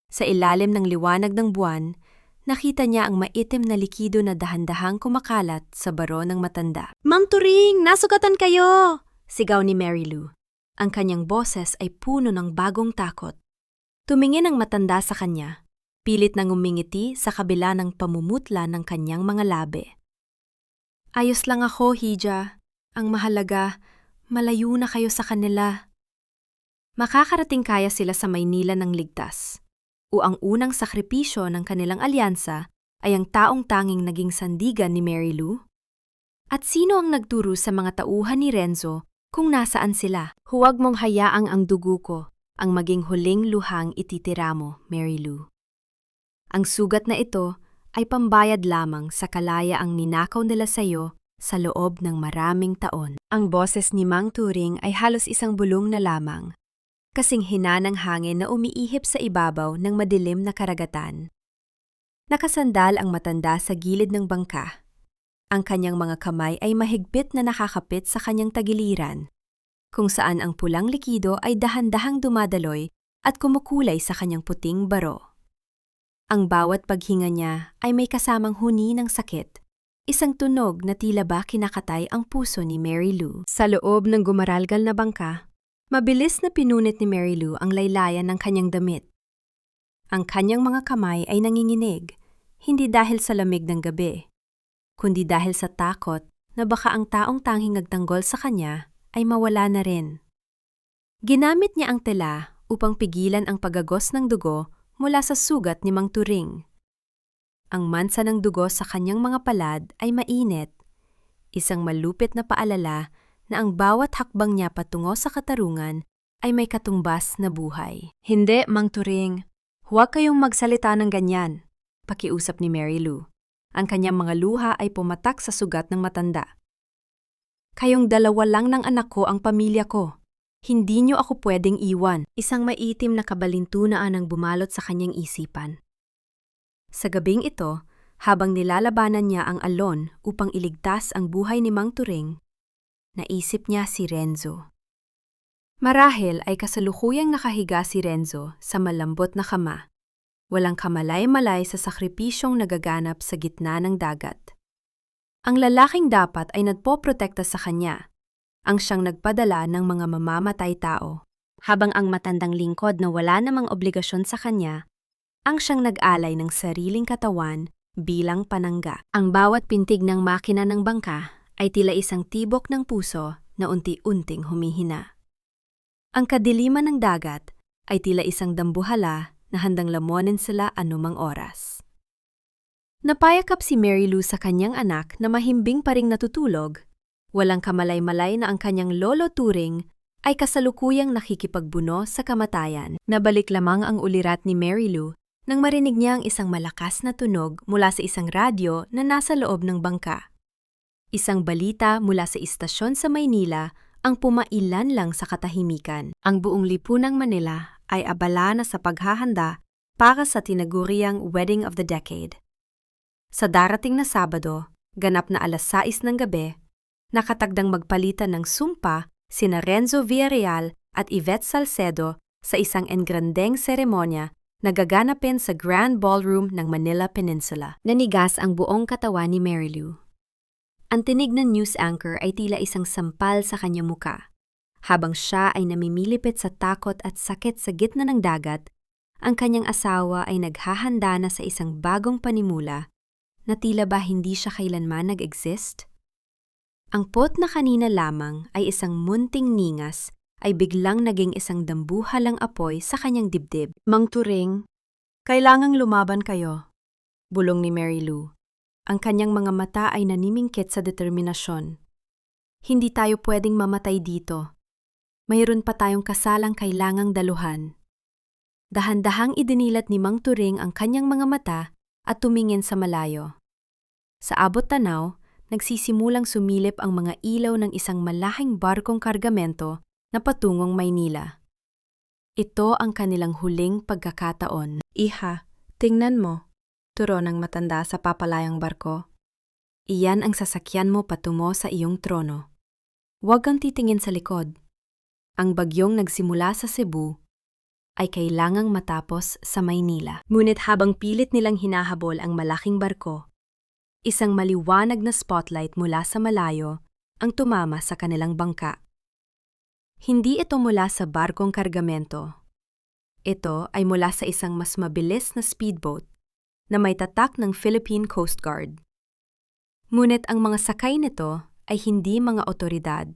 Sa ilalim ng liwanag ng buwan, nakita niya ang maitim na likido na dahan-dahang kumakalat sa baro ng matanda. Mang Turing, nasugatan kayo! Sigaw ni Mary Lou. Ang kanyang boses ay puno ng bagong takot. Tumingin ang matanda sa kanya, pilit nang umingiti sa kabila ng pamumutla ng kanyang mga labi. Ayos lang ako, Hija. Ang mahalaga, malayo na kayo sa kanila. Makakarating kaya sila sa Maynila ng ligtas. O ang unang sakripisyo ng kanilang alyansa ay ang taong tanging naging sandigan ni Mary Lou? At sino ang nagturo sa mga tauhan ni Renzo kung nasaan sila? Huwag mong hayaang ang dugo ko ang maging huling luhang ititira mo, Mary Lou. Ang sugat na ito ay pambayad lamang sa kalayaang ninakaw nila sa iyo sa loob ng maraming taon. Ang boses ni Mang Turing ay halos isang bulong na lamang, kasing hina ng hangin na umiihip sa ibabaw ng madilim na karagatan. Nakasandal ang matanda sa gilid ng bangka. Ang kanyang mga kamay ay mahigpit na nakakapit sa kanyang tagiliran, kung saan ang pulang likido ay dahan-dahang dumadaloy at kumukulay sa kanyang puting baro. Ang bawat paghinga niya ay may kasamang huni ng sakit, isang tunog na tila ba kinakatay ang puso ni Mary Lou. Sa loob ng gumaralgal na bangka, mabilis na pinunit ni Mary Lou ang laylayan ng kanyang damit. Ang kanyang mga kamay ay nanginginig, hindi dahil sa lamig ng gabi, kundi dahil sa takot na baka ang taong tanging nagtanggol sa kanya ay mawala na rin. Ginamit niya ang tela upang pigilan ang pagagos ng dugo mula sa sugat ni Mang Turing. Ang mansa ng dugo sa kanyang mga palad ay mainit, isang malupit na paalala na ang bawat hakbang niya patungo sa katarungan ay may katumbas na buhay. Hindi, Mang Turing. Huwag kayong magsalita ng ganyan, pakiusap ni Mary Lou. Ang kanyang mga luha ay pumatak sa sugat ng matanda. Kayong dalawa lang ng anak ko ang pamilya ko. Hindi niyo ako pwedeng iwan. Isang maitim na kabalintunaan ang bumalot sa kanyang isipan. Sa gabing ito, habang nilalabanan niya ang alon upang iligtas ang buhay ni Mang Turing, naisip niya si Renzo. Marahil ay kasalukuyang nakahiga si Renzo sa malambot na kama, walang kamalay-malay sa sakripisyong nagaganap sa gitna ng dagat. Ang lalaking dapat ay nagpoprotekta sa kanya, ang siyang nagpadala ng mga mamamatay tao, habang ang matandang lingkod na wala namang obligasyon sa kanya, ang siyang nag-alay ng sariling katawan bilang panangga. Ang bawat pintig ng makina ng bangka ay tila isang tibok ng puso na unti-unting humihina. Ang kadiliman ng dagat ay tila isang dambuhala na handang lamunin sila anumang oras. Napayakap si Mary Lou sa kanyang anak na mahimbing pa ring natutulog. Walang kamalay-malay na ang kanyang lolo Turing ay kasalukuyang nakikipagbuno sa kamatayan. Nabalik lamang ang ulirat ni Mary Lou nang marinig niya ang isang malakas na tunog mula sa isang radyo na nasa loob ng bangka. Isang balita mula sa istasyon sa Maynila ang pumailan lang sa katahimikan. Ang buong lipunang Manila ay abala na sa paghahanda para sa tinaguriang Wedding of the Decade. Sa darating na Sabado, ganap na 6:00 ng gabi, nakatagdang magpalitan ng sumpa sina Renzo Villarreal at Yvette Salcedo sa isang engrandeng seremonya na gaganapin sa Grand Ballroom ng Manila Peninsula. Nanigas ang buong katawan ni Mary Lou. Ang tinig ng news anchor ay tila isang sampal sa kanyang muka. Habang siya ay namimilipit sa takot at sakit sa gitna ng dagat, ang kanyang asawa ay naghahanda na sa isang bagong panimula na tila ba hindi siya kailanman nag-exist? Ang pot na kanina lamang ay isang munting ningas ay biglang naging isang dambuhalang apoy sa kanyang dibdib. Mang Turing, kailangang lumaban kayo, bulong ni Mary Lou. Ang kanyang mga mata ay nanimingkit sa determinasyon. Hindi tayo pwedeng mamatay dito. Mayroon pa tayong kasalang kailangang daluhan. Dahan-dahang idinilat ni Mang Turing ang kanyang mga mata at tumingin sa malayo. Sa abot tanaw, nagsisimulang sumilip ang mga ilaw ng isang malaking barkong kargamento na patungong Maynila. Ito ang kanilang huling pagkakataon. Iha, tingnan mo. Turo ng matanda sa papalayang barko. Iyan ang sasakyan mo patungo sa iyong trono. Huwag kang titingin sa likod. Ang bagyong nagsimula sa Cebu ay kailangang matapos sa Maynila. Ngunit habang pilit nilang hinahabol ang malaking barko, isang maliwanag na spotlight mula sa malayo ang tumama sa kanilang bangka. Hindi ito mula sa barkong kargamento. Ito ay mula sa isang mas mabilis na speedboat na may tatak ng Philippine Coast Guard. Ngunit ang mga sakay nito ay hindi mga otoridad,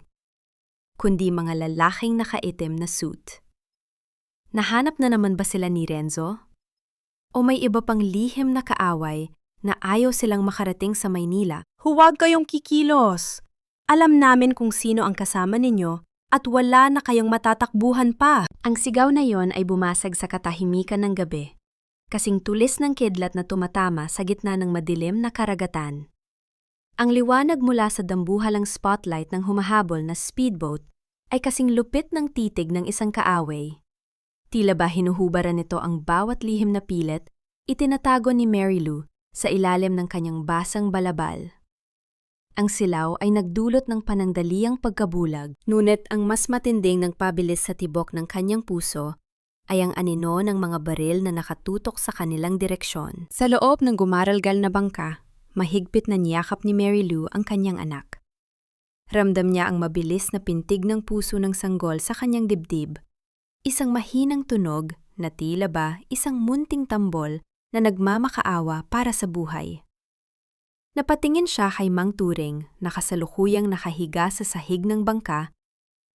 kundi mga lalaking nakaitim na suit. Nahanap na naman ba sila ni Renzo? O may iba pang lihim na kaaway na ayaw silang makarating sa Maynila? Huwag kayong kikilos. Alam namin kung sino ang kasama ninyo at wala na kayong matatakbuhan pa. Ang sigaw na yon ay bumasag sa katahimikan ng gabi, kasing tulis ng kidlat na tumatama sa gitna ng madilim na karagatan. Ang liwanag mula sa dambuhalang spotlight ng humahabol na speedboat ay kasing lupit ng titig ng isang kaaway. Tila ba hinuhubaran nito ang bawat lihim na pilit itinatago ni Mary Lou sa ilalim ng kanyang basang balabal. Ang silaw ay nagdulot ng panandaliang pagkabulag, ngunit ang mas matinding ng pabilis sa tibok ng kanyang puso ay ang anino ng mga baril na nakatutok sa kanilang direksyon. Sa loob ng gumaralgal na bangka, mahigpit na niyakap ni Mary Lou ang kanyang anak. Ramdam niya ang mabilis na pintig ng puso ng sanggol sa kanyang dibdib. Isang mahinang tunog na tila ba isang munting tambol na nagmamakaawa para sa buhay. Napatingin siya kay Mang Turing na kasalukuyang nakahiga sa sahig ng bangka,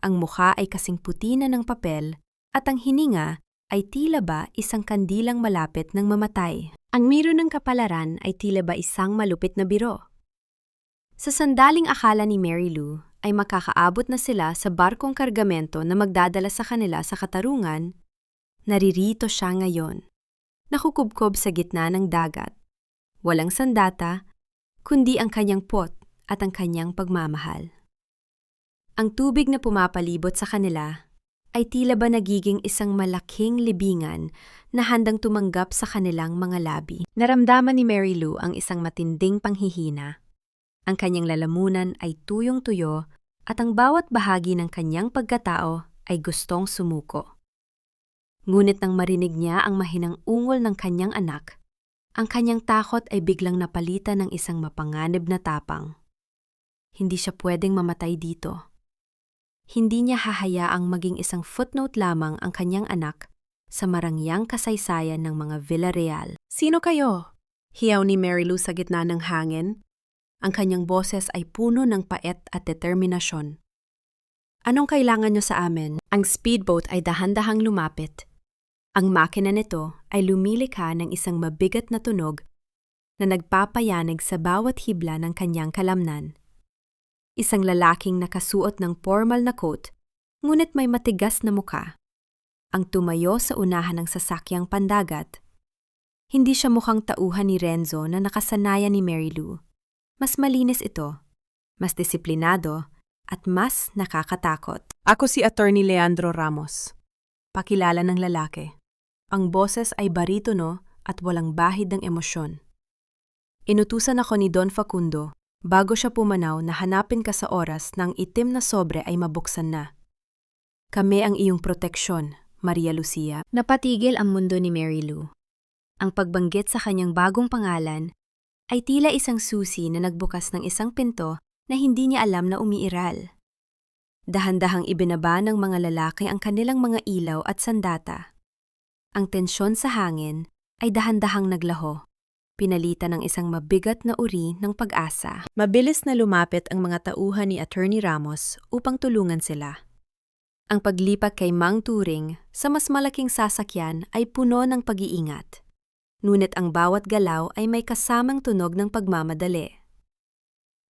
ang mukha ay kasing puti na ng papel at ang hininga ay tila ba isang kandilang malapit ng mamatay. Ang miro ng kapalaran ay tila ba isang malupit na biro. Sa sandaling akala ni Mary Lou ay makakaabot na sila sa barkong kargamento na magdadala sa kanila sa katarungan, naririto siya ngayon, nakukubkob sa gitna ng dagat. Walang sandata, kundi ang kanyang pot at ang kanyang pagmamahal. Ang tubig na pumapalibot sa kanila ay tila ba nagiging isang malaking libingan na handang tumanggap sa kanilang mga labi. Naramdaman ni Mary Lou ang isang matinding panghihina. Ang kanyang lalamunan ay tuyong-tuyo at ang bawat bahagi ng kanyang pagkatao ay gustong sumuko. Ngunit nang marinig niya ang mahinang ungol ng kanyang anak, ang kanyang takot ay biglang napalitan ng isang mapanganib na tapang. Hindi siya pwedeng mamatay dito. Hindi niya hahayaang maging isang footnote lamang ang kanyang anak sa marangyang kasaysayan ng mga Villarreal. Sino kayo? Hiyaw ni Mary Lou sa gitna ng hangin. Ang kanyang boses ay puno ng paet at determinasyon. Anong kailangan niyo sa amin? Ang speedboat ay dahan-dahang lumapit. Ang makina nito ay lumilikha ng isang mabigat na tunog na nagpapayanig sa bawat hibla ng kanyang kalamnan. Isang lalaking nakasuot ng formal na coat ngunit may matigas na muka. Ang tumayo sa unahan ng sasakyang pandagat. Hindi siya mukhang tauhan ni Renzo na nakasanayan ni Mary Lou. Mas malinis ito, mas disiplinado, at mas nakakatakot. Ako si Attorney Leandro Ramos. Pakilala ng lalaki. Ang boses ay baritono at walang bahid ng emosyon. Inutusan ako ni Don Facundo bago siya pumanaw na hanapin ka sa oras ng itim na sobre ay mabuksan na. Kami ang iyong proteksyon, Maria Lucia. Napatigil ang mundo ni Mary Lou. Ang pagbanggit sa kanyang bagong pangalan ay tila isang susi na nagbukas ng isang pinto na hindi niya alam na umiiral. Dahan-dahang ibinaba ng mga lalaki ang kanilang mga ilaw at sandata. Ang tensyon sa hangin ay dahan-dahang naglaho, pinalitan ng isang mabigat na uri ng pag-asa. Mabilis na lumapit ang mga tauhan ni Attorney Ramos upang tulungan sila. Ang paglipat kay Mang Turing sa mas malaking sasakyan ay puno ng pag-iingat. Ngunit ang bawat galaw ay may kasamang tunog ng pagmamadali.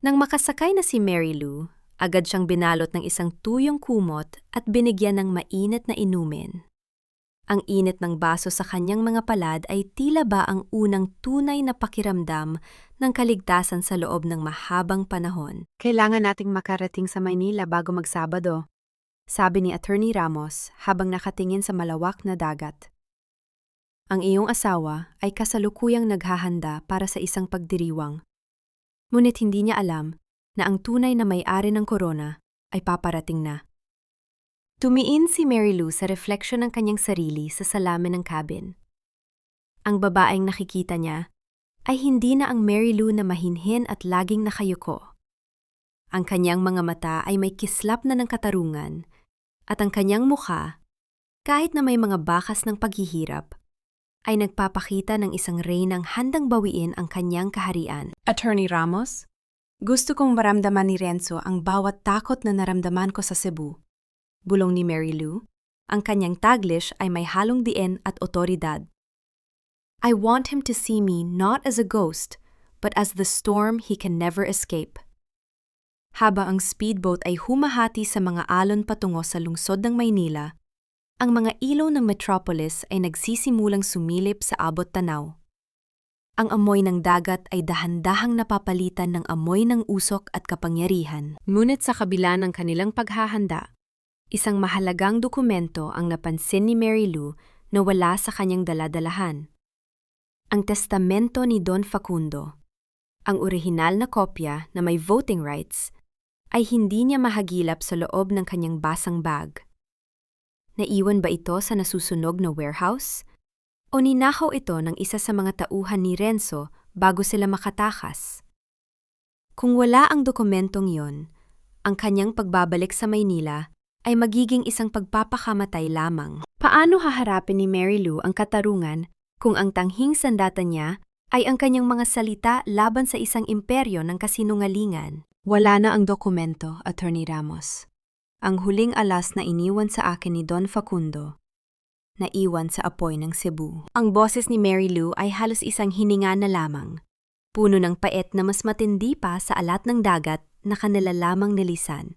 Nang makasakay na si Mary Lou, agad siyang binalot ng isang tuyong kumot at binigyan ng mainit na inumin. Ang init ng baso sa kanyang mga palad ay tila ba ang unang tunay na pakiramdam ng kaligtasan sa loob ng mahabang panahon. Kailangan nating makarating sa Maynila bago magsabado, sabi ni Attorney Ramos habang nakatingin sa malawak na dagat. Ang iyong asawa ay kasalukuyang naghahanda para sa isang pagdiriwang. Ngunit hindi niya alam na ang tunay na may-ari ng korona ay paparating na. Tumiin si Mary Lou sa refleksyon ng kanyang sarili sa salamin ng cabin. Ang babaeng nakikita niya ay hindi na ang Mary Lou na mahinhin at laging nakayuko. Ang kanyang mga mata ay may kislap na ng katarungan at ang kanyang mukha, kahit na may mga bakas ng paghihirap, ay nagpapakita ng isang reynang handang bawiin ang kanyang kaharian. Attorney Ramos, gusto kong maramdaman ni Renzo ang bawat takot na naramdaman ko sa Cebu. Bulong ni Mary Lou, ang kanyang Taglish ay may halong diin at otoridad. I want him to see me not as a ghost, but as the storm he can never escape. Habang ang speedboat ay humahati sa mga alon patungo sa lungsod ng Maynila, ang mga ilaw ng metropolis ay nagsisimulang sumilip sa abot tanaw. Ang amoy ng dagat ay dahan-dahang napapalitan ng amoy ng usok at kapangyarihan. Ngunit sa kabila ng kanilang paghahanda, isang mahalagang dokumento ang napansin ni Mary Lou na wala sa kanyang daladalahan. Ang testamento ni Don Facundo, ang orihinal na kopya na may voting rights, ay hindi niya mahagilap sa loob ng kanyang basang bag. Naiwan ba ito sa nasusunog na warehouse? O ninakaw ito ng isa sa mga tauhan ni Renzo bago sila makatakas? Kung wala ang dokumentong yon, ang kanyang pagbabalik sa Maynila ay magiging isang pagpapakamatay lamang. Paano haharapin ni Mary Lou ang katarungan kung ang tanghing sandata niya ay ang kanyang mga salita laban sa isang imperyo ng kasinungalingan? Wala na ang dokumento, Attorney Ramos. Ang huling alas na iniwan sa akin ni Don Facundo, naiwan sa apoy ng Cebu. Ang boses ni Mary Lou ay halos isang hininga na lamang. Puno ng pait na mas matindi pa sa alat ng dagat na kanila lamang nilisan.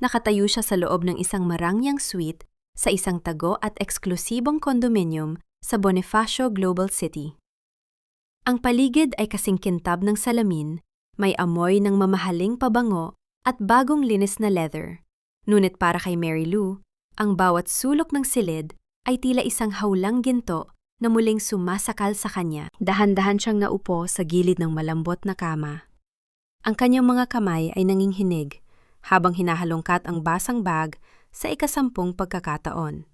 Nakatayo siya sa loob ng isang marangyang suite sa isang tago at eksklusibong kondominium sa Bonifacio Global City. Ang paligid ay kasing kintab ng salamin, may amoy ng mamahaling pabango at bagong linis na leather. Ngunit para kay Mary Lou, ang bawat sulok ng silid ay tila isang hawlang ginto na muling sumasakal sa kanya. Dahan-dahan siyang naupo sa gilid ng malambot na kama. Ang kanyang mga kamay ay nanginghinig habang hinahalongkat ang basang bag sa ikasampung pagkakataon.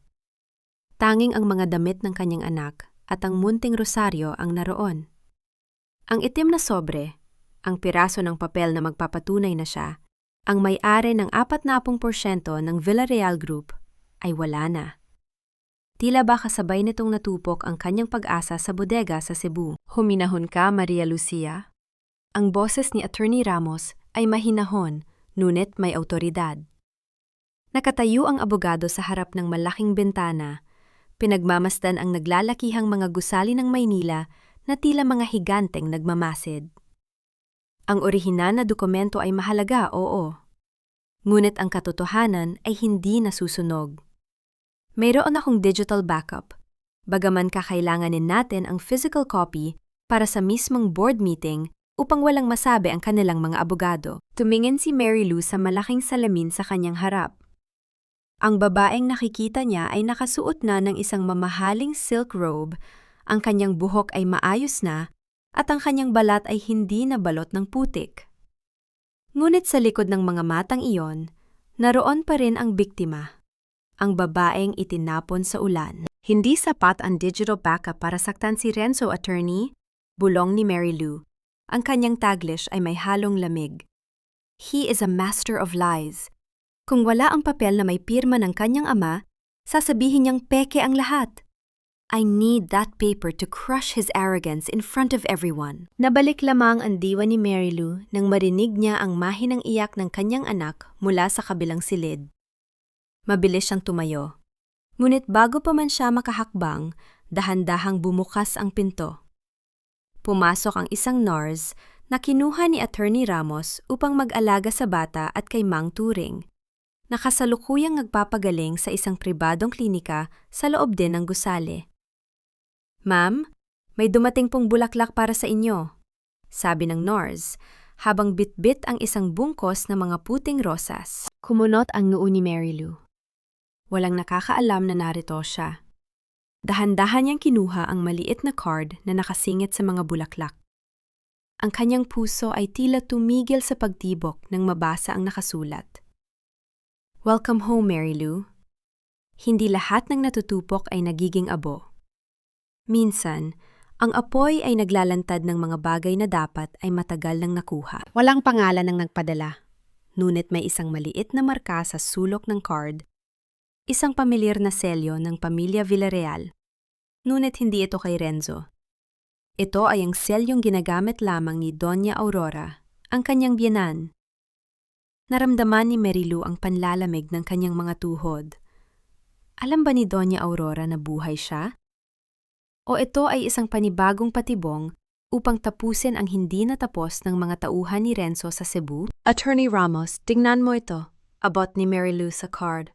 Tanging ang mga damit ng kanyang anak at ang munting rosaryo ang naroon. Ang itim na sobre, ang piraso ng papel na magpapatunay na siya, ang may-ari ng 40% ng Villarreal Group, ay wala na. Tila ba kasabay nitong natupok ang kanyang pag-asa sa bodega sa Cebu. Huminahon ka, Maria Lucia. Ang boses ni Attorney Ramos ay mahinahon, ngunit may awtoridad. Nakatayo ang abogado sa harap ng malaking bintana, pinagmamasdan ang naglalakihang mga gusali ng Maynila na tila mga higanteng nagmamasid. Ang orihinal na dokumento ay mahalaga, oo. Ngunit ang katotohanan ay hindi nasusunog. Mayroon akong digital backup, bagaman kakailanganin natin ang physical copy para sa mismong board meeting upang walang masabi ang kanilang mga abogado. Tumingin si Mary Lou sa malaking salamin sa kanyang harap. Ang babaeng nakikita niya ay nakasuot na ng isang mamahaling silk robe, ang kanyang buhok ay maayos na, at ang kanyang balat ay hindi nabalot ng putik. Ngunit sa likod ng mga matang iyon, naroon pa rin ang biktima, ang babaeng itinapon sa ulan. Hindi sapat ang digital backup para saktan si Renzo, attorney, bulong ni Mary Lou. Ang kanyang taglish ay may halong lamig. He is a master of lies. Kung wala ang papel na may pirma ng kanyang ama, sasabihin niyang peke ang lahat. I need that paper to crush his arrogance in front of everyone. Nabalik lamang ang diwa ni Mary Lou nang marinig niya ang mahinang iyak ng kanyang anak mula sa kabilang silid. Mabilis siyang tumayo. Ngunit bago pa man siya makahakbang, dahan-dahang bumukas ang pinto. Pumasok ang isang nurse na kinuha ni Attorney Ramos upang mag-alaga sa bata at kay Mang Turing. Nakasalukuyang nagpapagaling sa isang pribadong klinika sa loob din ng gusali. Ma'am, may dumating pong bulaklak para sa inyo, sabi ng nurse, habang bitbit ang isang bungkos na mga puting rosas. Kumunot ang noo ni Mary Lou. Walang nakakaalam na narito siya. Dahan-dahan niyang kinuha ang maliit na card na nakasingit sa mga bulaklak. Ang kanyang puso ay tila tumigil sa pagtibok nang mabasa ang nakasulat. Welcome home, Mary Lou. Hindi lahat ng natutupok ay nagiging abo. Minsan, ang apoy ay naglalantad ng mga bagay na dapat ay matagal nang nakuha. Walang pangalan ng nagpadala, ngunit may isang maliit na marka sa sulok ng card, isang pamilyar na selyo ng pamilya Villarreal, ngunit hindi ito kay Renzo. Ito ay ang selyong ginagamit lamang ni Doña Aurora, ang kanyang biyenan. Naramdaman ni Mary Lou ang panlalamig ng kanyang mga tuhod. Alam ba ni Doña Aurora na buhay siya? O ito ay isang panibagong patibong upang tapusin ang hindi natapos ng mga tauhan ni Renzo sa Cebu? Attorney Ramos, tingnan mo ito, abot ni Mary Lou sa card.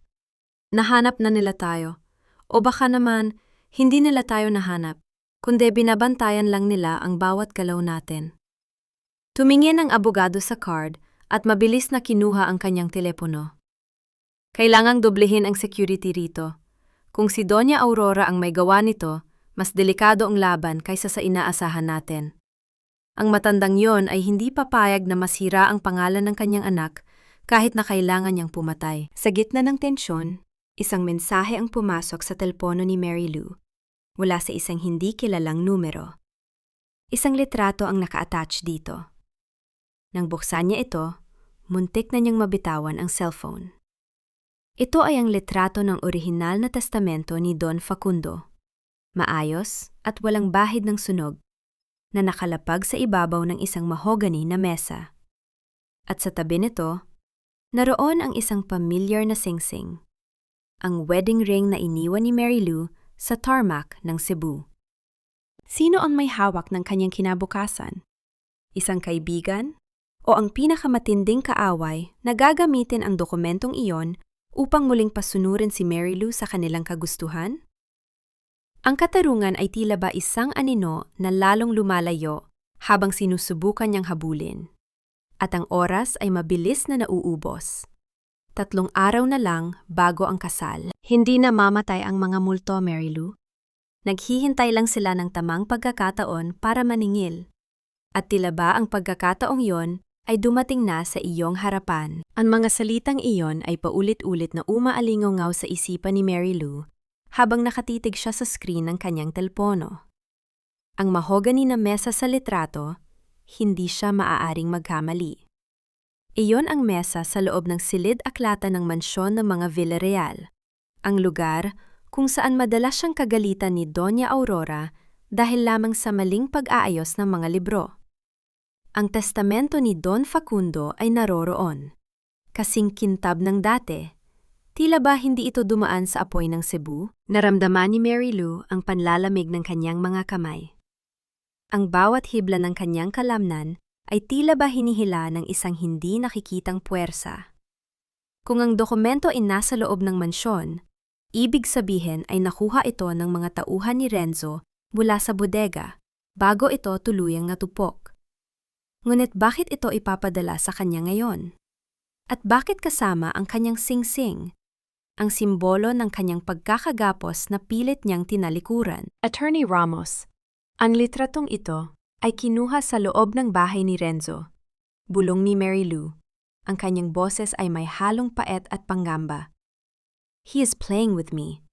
Nahanap na nila tayo. O baka naman, hindi nila tayo nahanap, kundi binabantayan lang nila ang bawat galaw natin. Tumingin ang abogado sa card at mabilis na kinuha ang kanyang telepono. Kailangang doblehin ang security rito. Kung si Doña Aurora ang may gawa nito, mas delikado ang laban kaysa sa inaasahan natin. Ang matandang yon ay hindi papayag na masira ang pangalan ng kanyang anak kahit na kailangan niyang pumatay. Sa gitna ng tensyon, isang mensahe ang pumasok sa telepono ni Mary Lou mula sa isang hindi kilalang numero. Isang litrato ang naka-attach dito. Nang buksan niya ito, muntik na niyang mabitawan ang cellphone. Ito ay ang litrato ng orihinal na testamento ni Don Facundo. Maayos at walang bahid ng sunog, na nakalapag sa ibabaw ng isang mahogany na mesa. At sa tabi nito, naroon ang isang pamilyar na singsing, ang wedding ring na iniwan ni Mary Lou sa tarmac ng Cebu. Sino ang may hawak ng kanyang kinabukasan? Isang kaibigan? O ang pinakamatinding kaaway na gagamitin ang dokumentong iyon upang muling pasunurin si Mary Lou sa kanilang kagustuhan? Ang katarungan ay tila ba isang anino na lalong lumalayo habang sinusubukan niyang habulin. At ang oras ay mabilis na nauubos. 3 araw na lang bago ang kasal. Hindi na mamatay ang mga multo, Mary Lou. Naghihintay lang sila ng tamang pagkakataon para maningil. At tila ba ang pagkakataong iyon ay dumating na sa iyong harapan. Ang mga salitang iyon ay paulit-ulit na umaalingaw sa isipan ni Mary Lou habang nakatitig siya sa screen ng kanyang telepono. Ang mahogany na mesa sa litrato, hindi siya maaaring magkamali. Iyon ang mesa sa loob ng silid-aklatan ng mansyon ng mga Villarreal, ang lugar kung saan madalas siyang kagalitan ni Doña Aurora dahil lamang sa maling pag-aayos ng mga libro. Ang testamento ni Don Facundo ay naroroon, kasing kintab ng dati. Tila ba hindi ito dumaan sa apoy ng Cebu? Naramdaman ni Mary Lou ang panlalamig ng kanyang mga kamay. Ang bawat hibla ng kanyang kalamnan ay tila ba hinihila ng isang hindi nakikitang puwersa. Kung ang dokumento ay nasa loob ng mansyon, ibig sabihin ay nakuha ito ng mga tauhan ni Renzo mula sa bodega bago ito tuluyang natupok. Ngunit bakit ito ipapadala sa kanya ngayon? At bakit kasama ang kanyang singsing, ang simbolo ng kanyang pagkakagapos na pilit niyang tinalikuran? Attorney Ramos, ang litratong ito ay kinuha sa loob ng bahay ni Renzo. Bulong ni Mary Lou. Ang kanyang boses ay may halong paet at panggamba. He is playing with me.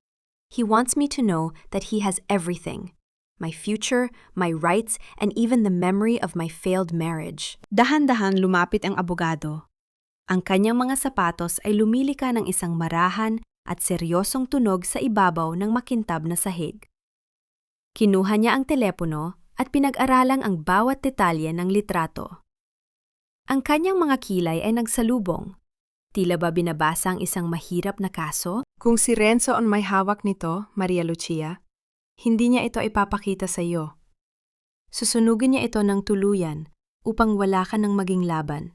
He wants me to know that he has everything. My future, my rights, and even the memory of my failed marriage. Dahan-dahan lumapit ang abogado. Ang kanyang mga sapatos ay lumilika ng isang marahan at seryosong tunog sa ibabaw ng makintab na sahig. Kinuha niya ang telepono at pinag-aralang ang bawat detalye ng litrato. Ang kanyang mga kilay ay nagsalubong. Tila ba binabasa ang isang mahirap na kaso? Kung si Renzo ang may hawak nito, Maria Lucia, hindi niya ito ipapakita sa iyo. Susunugin niya ito ng tuluyan upang wala ka ng maging laban.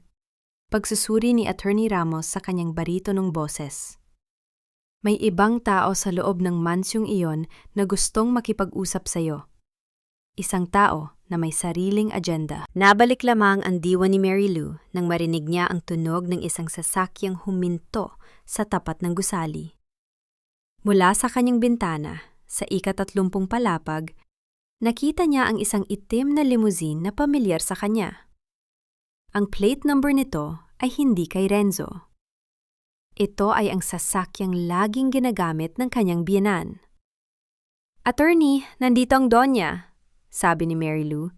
Pagsusuri ni Attorney Ramos sa kanyang baritonong boses. May ibang tao sa loob ng mansyong iyon na gustong makipag-usap sa iyo. Isang tao na may sariling agenda. Nabalik lamang ang diwa ni Mary Lou nang marinig niya ang tunog ng isang sasakyang huminto sa tapat ng gusali. Mula sa kanyang bintana, sa ika-30 palapag, nakita niya ang isang itim na limousine na pamilyar sa kanya. Ang plate number nito ay hindi kay Renzo. Ito ay ang sasakyang laging ginagamit ng kanyang biyenan. "Attorney, nandito ang Donya," sabi ni Mary Lou.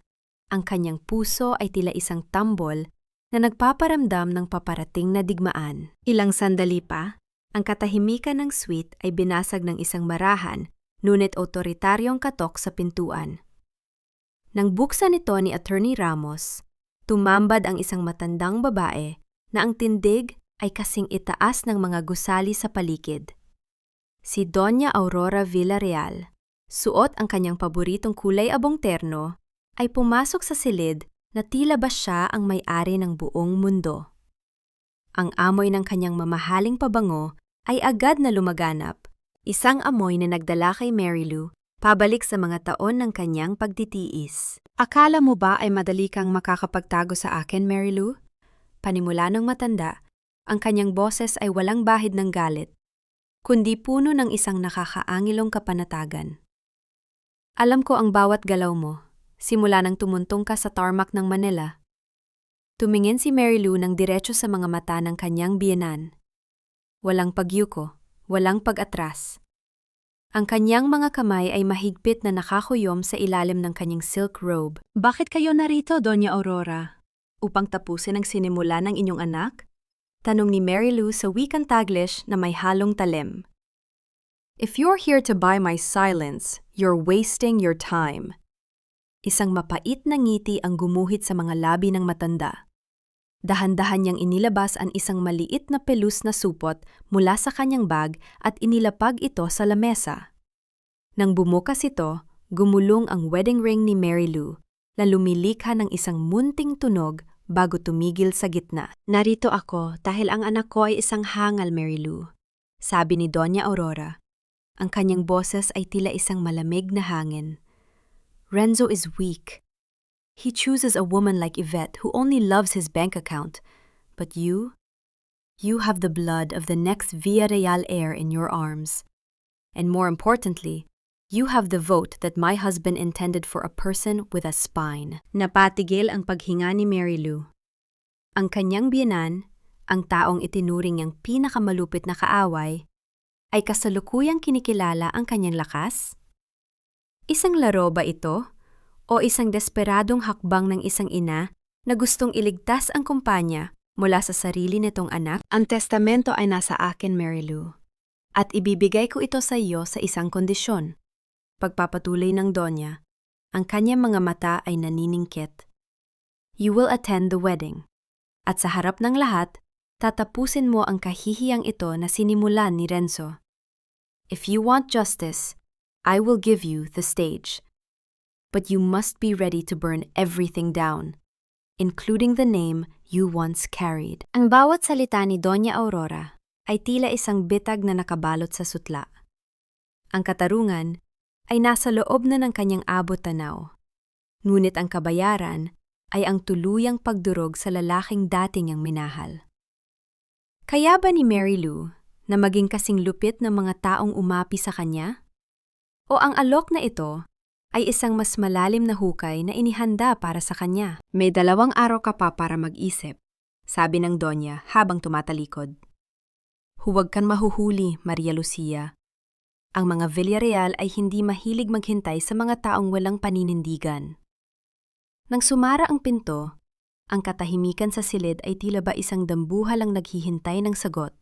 Ang kanyang puso ay tila isang tambol na nagpaparamdam ng paparating na digmaan. Ilang sandali pa, ang katahimikan ng suite ay binasag ng isang marahan, ngunit otoritaryong katok sa pintuan. Nang buksan ito ni Attorney Ramos, tumambad ang isang matandang babae na ang tindig ay kasing itaas ng mga gusali sa paligid. Si Doña Aurora Villarreal, suot ang kanyang paboritong kulay abong terno, ay pumasok sa silid na tila ba siya ang may-ari ng buong mundo. Ang amoy ng kanyang mamahaling pabango ay agad na lumaganap, isang amoy na nagdala kay Mary Lou pabalik sa mga taon ng kanyang pagtitiis. Akala mo ba ay madali kang makakapagtago sa akin, Mary Lou? Panimula ng matanda, ang kanyang boses ay walang bahid ng galit, kundi puno ng isang nakakaangilong kapanatagan. Alam ko ang bawat galaw mo, simula nang tumuntong ka sa tarmac ng Manila. Tumingin si Mary Lou ng diretso sa mga mata ng kanyang biyenan. Walang pagyuko, walang pag-atras. Ang kanyang mga kamay ay mahigpit na nakakuyom sa ilalim ng kanyang silk robe. Bakit kayo narito, Doña Aurora? Upang tapusin ang sinimula ng inyong anak? Tanong ni Mary Lou sa wikang Taglish na may halong talim. If you're here to buy my silence, you're wasting your time. Isang mapait na ngiti ang gumuhit sa mga labi ng matanda. Dahan-dahan niyang inilabas ang isang maliit na pelus na supot mula sa kanyang bag at inilapag ito sa lamesa. Nang bumukas ito, gumulong ang wedding ring ni Mary Lou na lumilikha ng isang munting tunog bago tumigil sa gitna. Narito ako dahil ang anak ko ay isang hangal, Mary Lou, sabi ni Doña Aurora. Ang kanyang boses ay tila isang malamig na hangin. Renzo is weak. He chooses a woman like Yvette who only loves his bank account. But you have the blood of the next Villarreal heir in your arms. And more importantly, you have the vote that my husband intended for a person with a spine. Napatigil ang paghinga ni Mary Lou. Ang kanyang biyenan, ang taong itinuring niyang pinakamalupit na kaaway, ay kasalukuyang kinikilala ang kanyang lakas? Isang laro ba ito? O isang desperadong hakbang ng isang ina na gustong iligtas ang kumpanya mula sa sarili nitong anak? Ang testamento ay nasa akin, Mary Lou. At ibibigay ko ito sa iyo sa isang kondisyon. Pagpapatuloy ng Donya, ang kanyang mga mata ay naniningkit. You will attend the wedding. At sa harap ng lahat, tatapusin mo ang kahihiyang ito na sinimulan ni Renzo. If you want justice, I will give you the stage. But you must be ready to burn everything down, including the name you once carried. Ang bawat salita ni Doña Aurora ay tila isang bitag na nakabalot sa sutla. Ang katarungan ay nasa loob na ng kanyang abot tanaw. Ngunit ang kabayaran ay ang tuluyang pagdurog sa lalaking dating niyang minahal. Kaya ba ni Mary Lou na maging kasing lupit ng mga taong umapi sa kanya? O ang alok na ito ay isang mas malalim na hukay na inihanda para sa kanya? May 2 araw ka pa para mag-isip, sabi ng Donya habang tumatalikod. Huwag kang mahuhuli, Maria Lucia. Ang mga Villarreal ay hindi mahilig maghintay sa mga taong walang paninindigan. Nang sumara ang pinto, ang katahimikan sa silid ay tila ba isang dambuhal ang naghihintay ng sagot.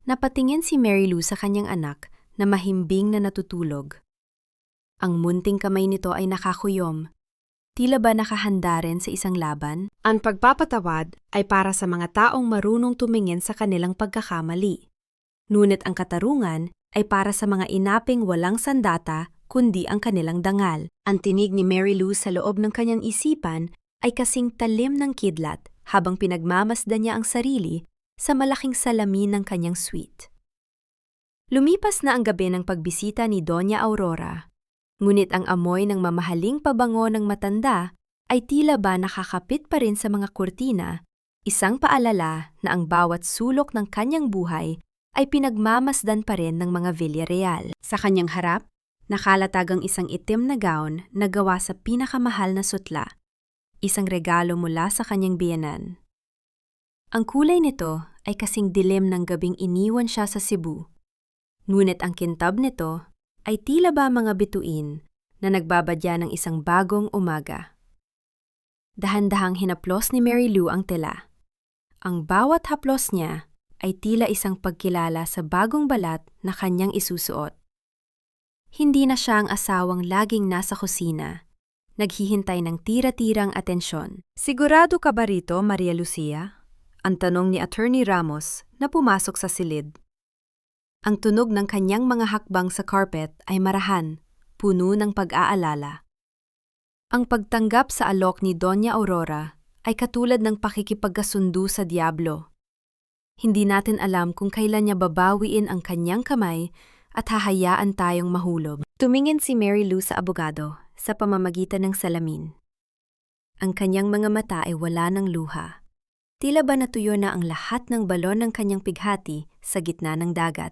Napatingin si Mary Lou sa kanyang anak na mahimbing na natutulog. Ang munting kamay nito ay nakakuyom. Tila ba nakahanda rin sa isang laban? Ang pagpapatawad ay para sa mga taong marunong tumingin sa kanilang pagkakamali. Ngunit ang katarungan ay para sa mga inaping walang sandata kundi ang kanilang dangal. Ang tinig ni Mary Lou sa loob ng kanyang isipan ay kasing talim ng kidlat habang pinagmamasdan niya ang sarili sa malaking salamin ng kanyang suite. Lumipas na ang gabi ng pagbisita ni Doña Aurora, ngunit ang amoy ng mamahaling pabango ng matanda ay tila ba nakakapit pa rin sa mga kurtina, isang paalala na ang bawat sulok ng kanyang buhay ay pinagmamasdan pa rin ng mga Villarreal. Sa kanyang harap, nakalatag ang isang itim na gown na gawa sa pinakamahal na sutla, isang regalo mula sa kanyang biyenan. Ang kulay nito ay kasing dilim ng gabing iniwan siya sa Cebu. Ngunit ang kintab nito ay tila ba mga bituin na nagbabadya ng isang bagong umaga. Dahan-dahang hinaplos ni Mary Lou ang tela. Ang bawat haplos niya ay tila isang pagkilala sa bagong balat na kanyang isusuot. Hindi na siya ang asawang laging nasa kusina, naghihintay ng tira-tirang atensyon. Sigurado ka ba rito, Maria Lucia? Ang tanong ni Attorney Ramos na pumasok sa silid. Ang tunog ng kanyang mga hakbang sa carpet ay marahan, puno ng pag-aalala. Ang pagtanggap sa alok ni Doña Aurora ay katulad ng pakikipagkasundo sa diablo. Hindi natin alam kung kailan niya babawiin ang kanyang kamay at hahayaan tayong mahulog. Tumingin si Mary Lou sa abogado sa pamamagitan ng salamin. Ang kanyang mga mata ay wala ng luha. Tila ba natuyo na ang lahat ng balon ng kanyang pighati sa gitna ng dagat.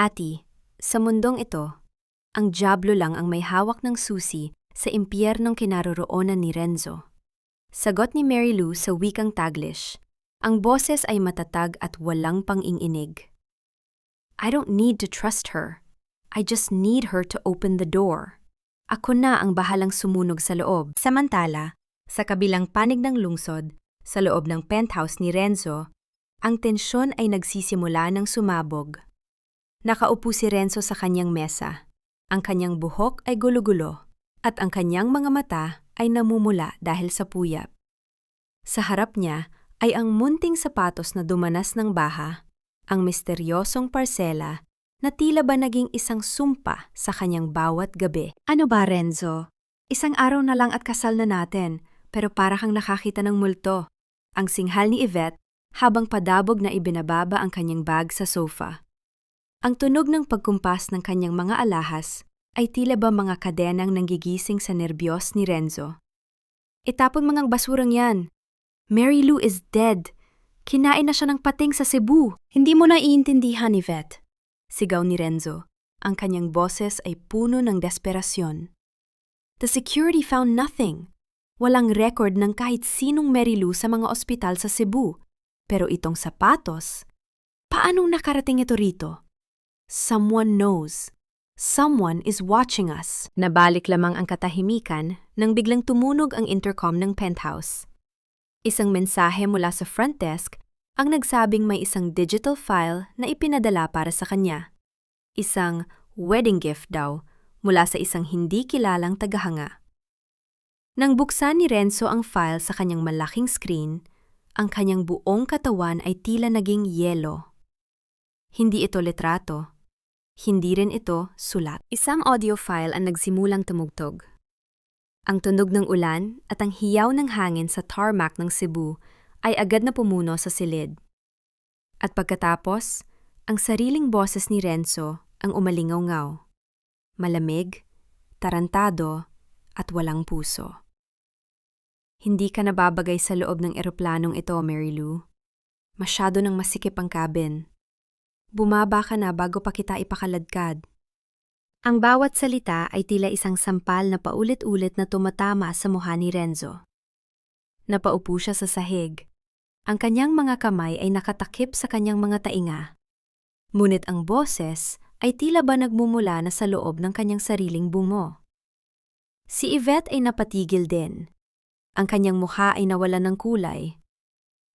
Ati, sa mundong ito, ang diablo lang ang may hawak ng susi sa impyernong kinaroroonan ni Renzo. Sagot ni Mary Lou sa wikang Taglish. Ang boses ay matatag at walang pang-inginig. I don't need to trust her. I just need her to open the door. Ako na ang bahalang sumunog sa loob. Samantala, sa kabilang panig ng lungsod, sa loob ng penthouse ni Renzo, ang tensyon ay nagsisimula ng sumabog. Nakaupo si Renzo sa kanyang mesa. Ang kanyang buhok ay gulo-gulo at ang kanyang mga mata ay namumula dahil sa puyat. Sa harap niya ay ang munting sapatos na dumanas ng baha, ang misteryosong parsela na tila ba naging isang sumpa sa kanyang bawat gabi. Ano ba, Renzo? Isang araw na lang at kasal na natin, pero para kang nakakita ng multo. Ang singhal ni Yvette habang padabog na ibinababa ang kanyang bag sa sofa. Ang tunog ng pagkumpas ng kanyang mga alahas ay tila ba mga kadenang nanggigising sa nerbiyos ni Renzo. Itapon mga basurang yan. Mary Lou is dead. Kinain na siya ng pating sa Cebu. Hindi mo na iintindihan, Yvette. Sigaw ni Renzo. Ang kanyang boses ay puno ng desperasyon. The security found nothing. Walang record ng kahit sinong Mary Lou sa mga ospital sa Cebu. Pero itong sapatos, paanong nakarating ito rito? Someone knows. Someone is watching us. Nabalik lamang ang katahimikan nang biglang tumunog ang intercom ng penthouse. Isang mensahe mula sa front desk ang nagsabing may isang digital file na ipinadala para sa kanya. Isang wedding gift daw mula sa isang hindi kilalang tagahanga. Nang buksan ni Renzo ang file sa kanyang malaking screen, ang kanyang buong katawan ay tila naging yelo. Hindi ito litrato. Hindi rin ito sulat. Isang audio file ang nagsimulang tumugtog. Ang tunog ng ulan at ang hiyaw ng hangin sa tarmac ng Cebu ay agad na pumuno sa silid. At pagkatapos, ang sariling boses ni Renzo ang umalingaw-ngaw. Malamig, tarantado, at walang puso. Hindi ka nababagay sa loob ng eroplanong ito, Mary Lou. Masyado nang masikip ang cabin. Bumaba ka na bago pa kita ipakaladkad. Ang bawat salita ay tila isang sampal na paulit-ulit na tumatama sa mukha ni Renzo. Napaupo siya sa sahig. Ang kanyang mga kamay ay nakatakip sa kanyang mga tainga. Ngunit ang boses ay tila ba nagmumula na sa loob ng kanyang sariling bungo. Si Yvette ay napatigil din. Ang kanyang mukha ay nawalan ng kulay.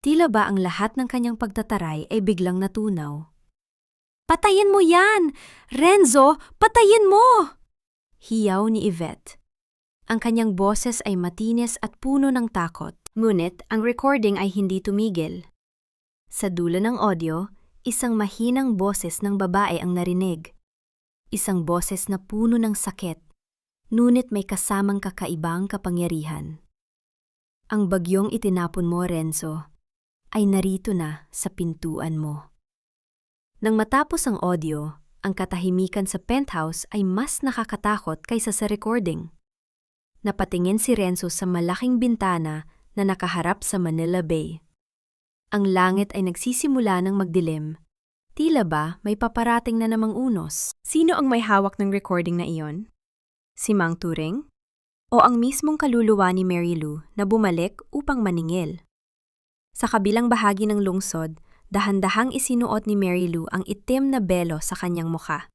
Tila ba ang lahat ng kanyang pagtataray ay biglang natunaw. "Patayin mo yan! Renzo, patayin mo!" Hiyaw ni Yvette. Ang kanyang boses ay matinis at puno ng takot. Ngunit ang recording ay hindi tumigil. Sa dulo ng audio, isang mahinang boses ng babae ang narinig. Isang boses na puno ng sakit, ngunit may kasamang kakaibang kapangyarihan. Ang bagyong itinapon mo, Renzo, ay narito na sa pintuan mo. Nang matapos ang audio, ang katahimikan sa penthouse ay mas nakakatakot kaysa sa recording. Napatingin si Renzo sa malaking bintana na nakaharap sa Manila Bay. Ang langit ay nagsisimula ng magdilim. Tila ba may paparating na namang unos? Sino ang may hawak ng recording na iyon? Si Mang Turing? O ang mismong kaluluwa ni Mary Lou na bumalik upang maningil? Sa kabilang bahagi ng lungsod, dahan-dahang isinuot ni Mary Lou ang itim na belo sa kanyang mukha.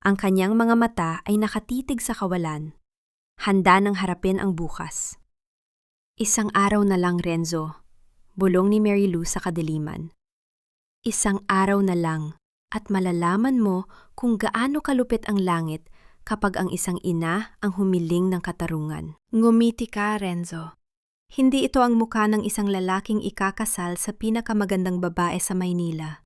Ang kanyang mga mata ay nakatitig sa kawalan, handa nang harapin ang bukas. "Isang araw na lang, Renzo," bulong ni Mary Lou sa kadiliman. "Isang araw na lang at malalaman mo kung gaano kalupit ang langit kapag ang isang ina ang humiling ng katarungan." Ngumiti ka, Renzo. Hindi ito ang mukha ng isang lalaking ikakasal sa pinakamagandang babae sa Maynila.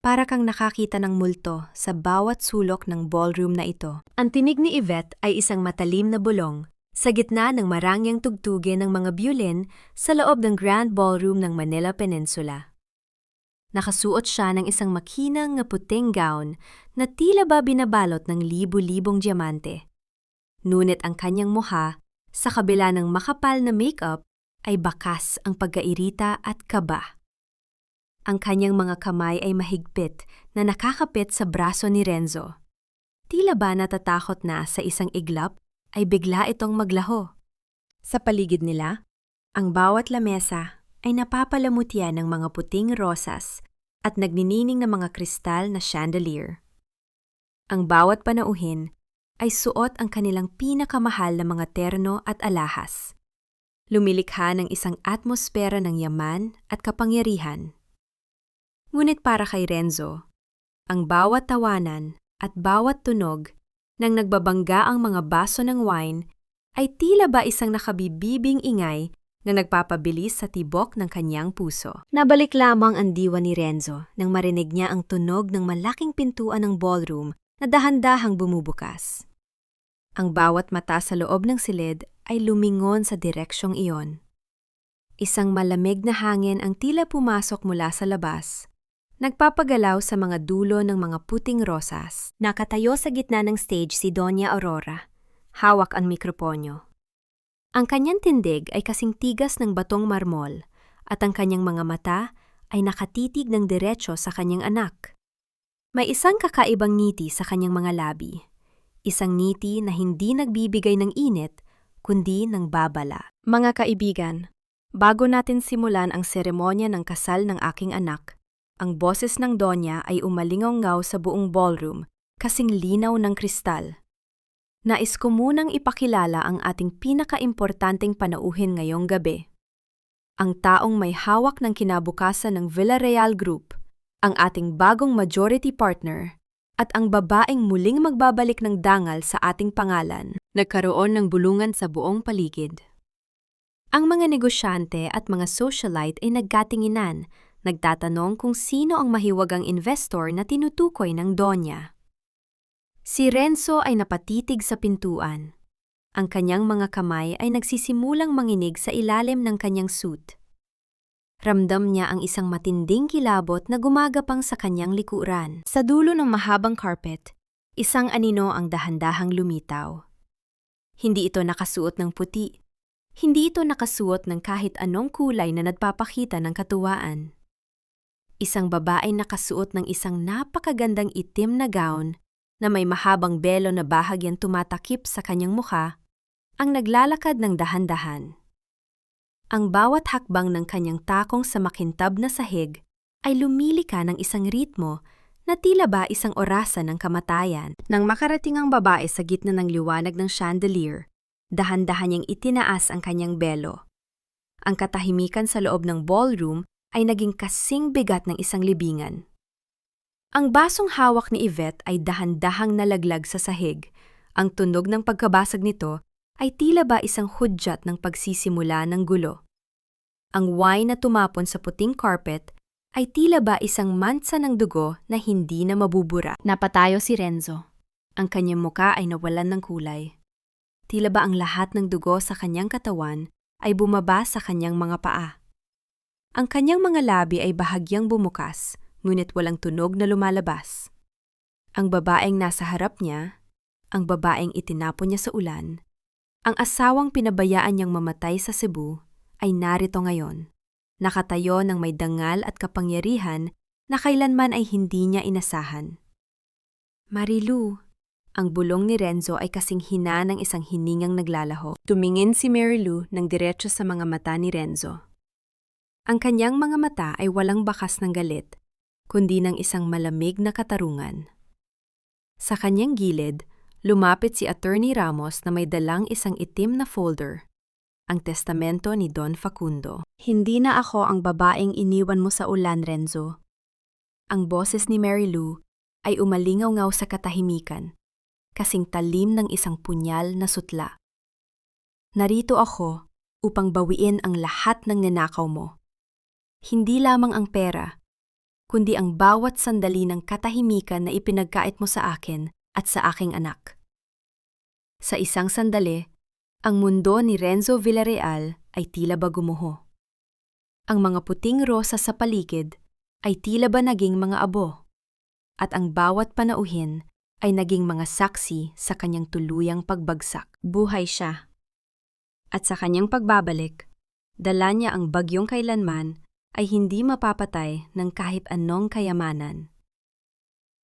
Para kang nakakita ng multo sa bawat sulok ng ballroom na ito. Ang tinig ni Yvette ay isang matalim na bulong sa gitna ng marangyang tugtugin ng mga biolin sa loob ng Grand Ballroom ng Manila Peninsula. Nakasuot siya ng isang makinang na puting gown na tila ba binabalot ng libu-libong diamante. Ngunit ang kanyang mukha, sa kabila ng makapal na makeup, ay bakas ang pagkairita at kaba. Ang kanyang mga kamay ay mahigpit na nakakapit sa braso ni Renzo. Tila ba natatakot na sa isang iglap ay bigla itong maglaho. Sa paligid nila, ang bawat lamesa ay napapalamutyan ng mga puting rosas at nagninining ng mga kristal na chandelier. Ang bawat panauhin ay suot ang kanilang pinakamahal na mga terno at alahas. Lumilikha ng isang atmosfera ng yaman at kapangyarihan. Ngunit para kay Renzo, ang bawat tawanan at bawat tunog nang nagbabangga ang mga baso ng wine ay tila ba isang nakabibibing ingay na nagpapabilis sa tibok ng kanyang puso. Nabalik lamang ang diwa ni Renzo nang marinig niya ang tunog ng malaking pintuan ng ballroom na dahan-dahang bumubukas. Ang bawat mata sa loob ng silid ay lumingon sa direksyong iyon. Isang malamig na hangin ang tila pumasok mula sa labas, nagpapagalaw sa mga dulo ng mga puting rosas. Nakatayo sa gitna ng stage si Doña Aurora, hawak ang mikroponyo. Ang kanyang tindig ay kasing tigas ng batong marmol at ang kanyang mga mata ay nakatitig ng diretso sa kanyang anak. May isang kakaibang ngiti sa kanyang mga labi, isang ngiti na hindi nagbibigay ng init kundi ng babala. Mga kaibigan, bago natin simulan ang seremonya ng kasal ng aking anak, ang boses ng Donya ay umalingaw-ngaw sa buong ballroom kasing linaw ng kristal. Nais ko munang ipakilala ang ating pinakaimportanteng panauhin ngayong gabi. Ang taong may hawak ng kinabukasan ng Villarreal Group, ang ating bagong majority partner, at ang babaeng muling magbabalik ng dangal sa ating pangalan. Nagkaroon ng bulungan sa buong paligid. Ang mga negosyante at mga socialite ay nagkatinginan, nagtatanong kung sino ang mahiwagang investor na tinutukoy ng Donya. Si Renzo ay napatitig sa pintuan. Ang kanyang mga kamay ay nagsisimulang manginig sa ilalim ng kanyang suit. Ramdam niya ang isang matinding kilabot na gumagapang sa kanyang likuran. Sa dulo ng mahabang carpet, isang anino ang dahan-dahang lumitaw. Hindi ito nakasuot ng puti. Hindi ito nakasuot ng kahit anong kulay na nagpapakita ng katuwaan. Isang babae nakasuot ng isang napakagandang itim na gown na may mahabang belo na bahagyang tumatakip sa kanyang mukha, ang naglalakad ng dahan-dahan. Ang bawat hakbang ng kanyang takong sa makintab na sahig ay lumilika ng isang ritmo na tila ba isang orasan ng kamatayan. Nang makarating ang babae sa gitna ng liwanag ng chandelier, dahan-dahan niyang itinaas ang kanyang belo. Ang katahimikan sa loob ng ballroom ay naging kasing bigat ng isang libingan. Ang basong hawak ni Yvette ay dahan-dahang nalaglag sa sahig. Ang tunog ng pagkabasag nito ay tila ba isang hudyat ng pagsisimula ng gulo. Ang wine na tumapon sa puting carpet ay tila ba isang mansa ng dugo na hindi na mabubura. Napatayo si Renzo. Ang kanyang muka ay nawalan ng kulay. Tila ba ang lahat ng dugo sa kanyang katawan ay bumaba sa kanyang mga paa. Ang kanyang mga labi ay bahagyang bumukas, ngunit walang tunog na lumalabas. Ang babaeng nasa harap niya, ang babaeng itinapon niya sa ulan, ang asawang pinabayaan niyang mamatay sa Cebu, ay narito ngayon, nakatayo ng may dangal at kapangyarihan na kailanman ay hindi niya inasahan. Marilu, ang bulong ni Renzo ay kasing hina ng isang hiningang naglalaho. Tumingin si Marilu ng diretso sa mga mata ni Renzo. Ang kanyang mga mata ay walang bakas ng galit, kundi ng isang malamig na katarungan. Sa kanyang gilid, lumapit si Attorney Ramos na may dalang isang itim na folder, ang testamento ni Don Facundo. Hindi na ako ang babaeng iniwan mo sa ulan, Renzo. Ang boses ni Marilu ay umalingaw-ngaw sa katahimikan, kasing talim ng isang punyal na sutla. Narito ako upang bawiin ang lahat ng ninakaw mo. Hindi lamang ang pera, kundi ang bawat sandali ng katahimikan na ipinagkait mo sa akin at sa aking anak. Sa isang sandali, ang mundo ni Renzo Villarreal ay tila ba gumuho. Ang mga puting rosa sa paligid ay tila ba naging mga abo, at ang bawat panauhin ay naging mga saksi sa kanyang tuluyang pagbagsak. Buhay siya. At sa kanyang pagbabalik, dala niya ang bagyong kailanman ay hindi mapapatay ng kahit anong kayamanan.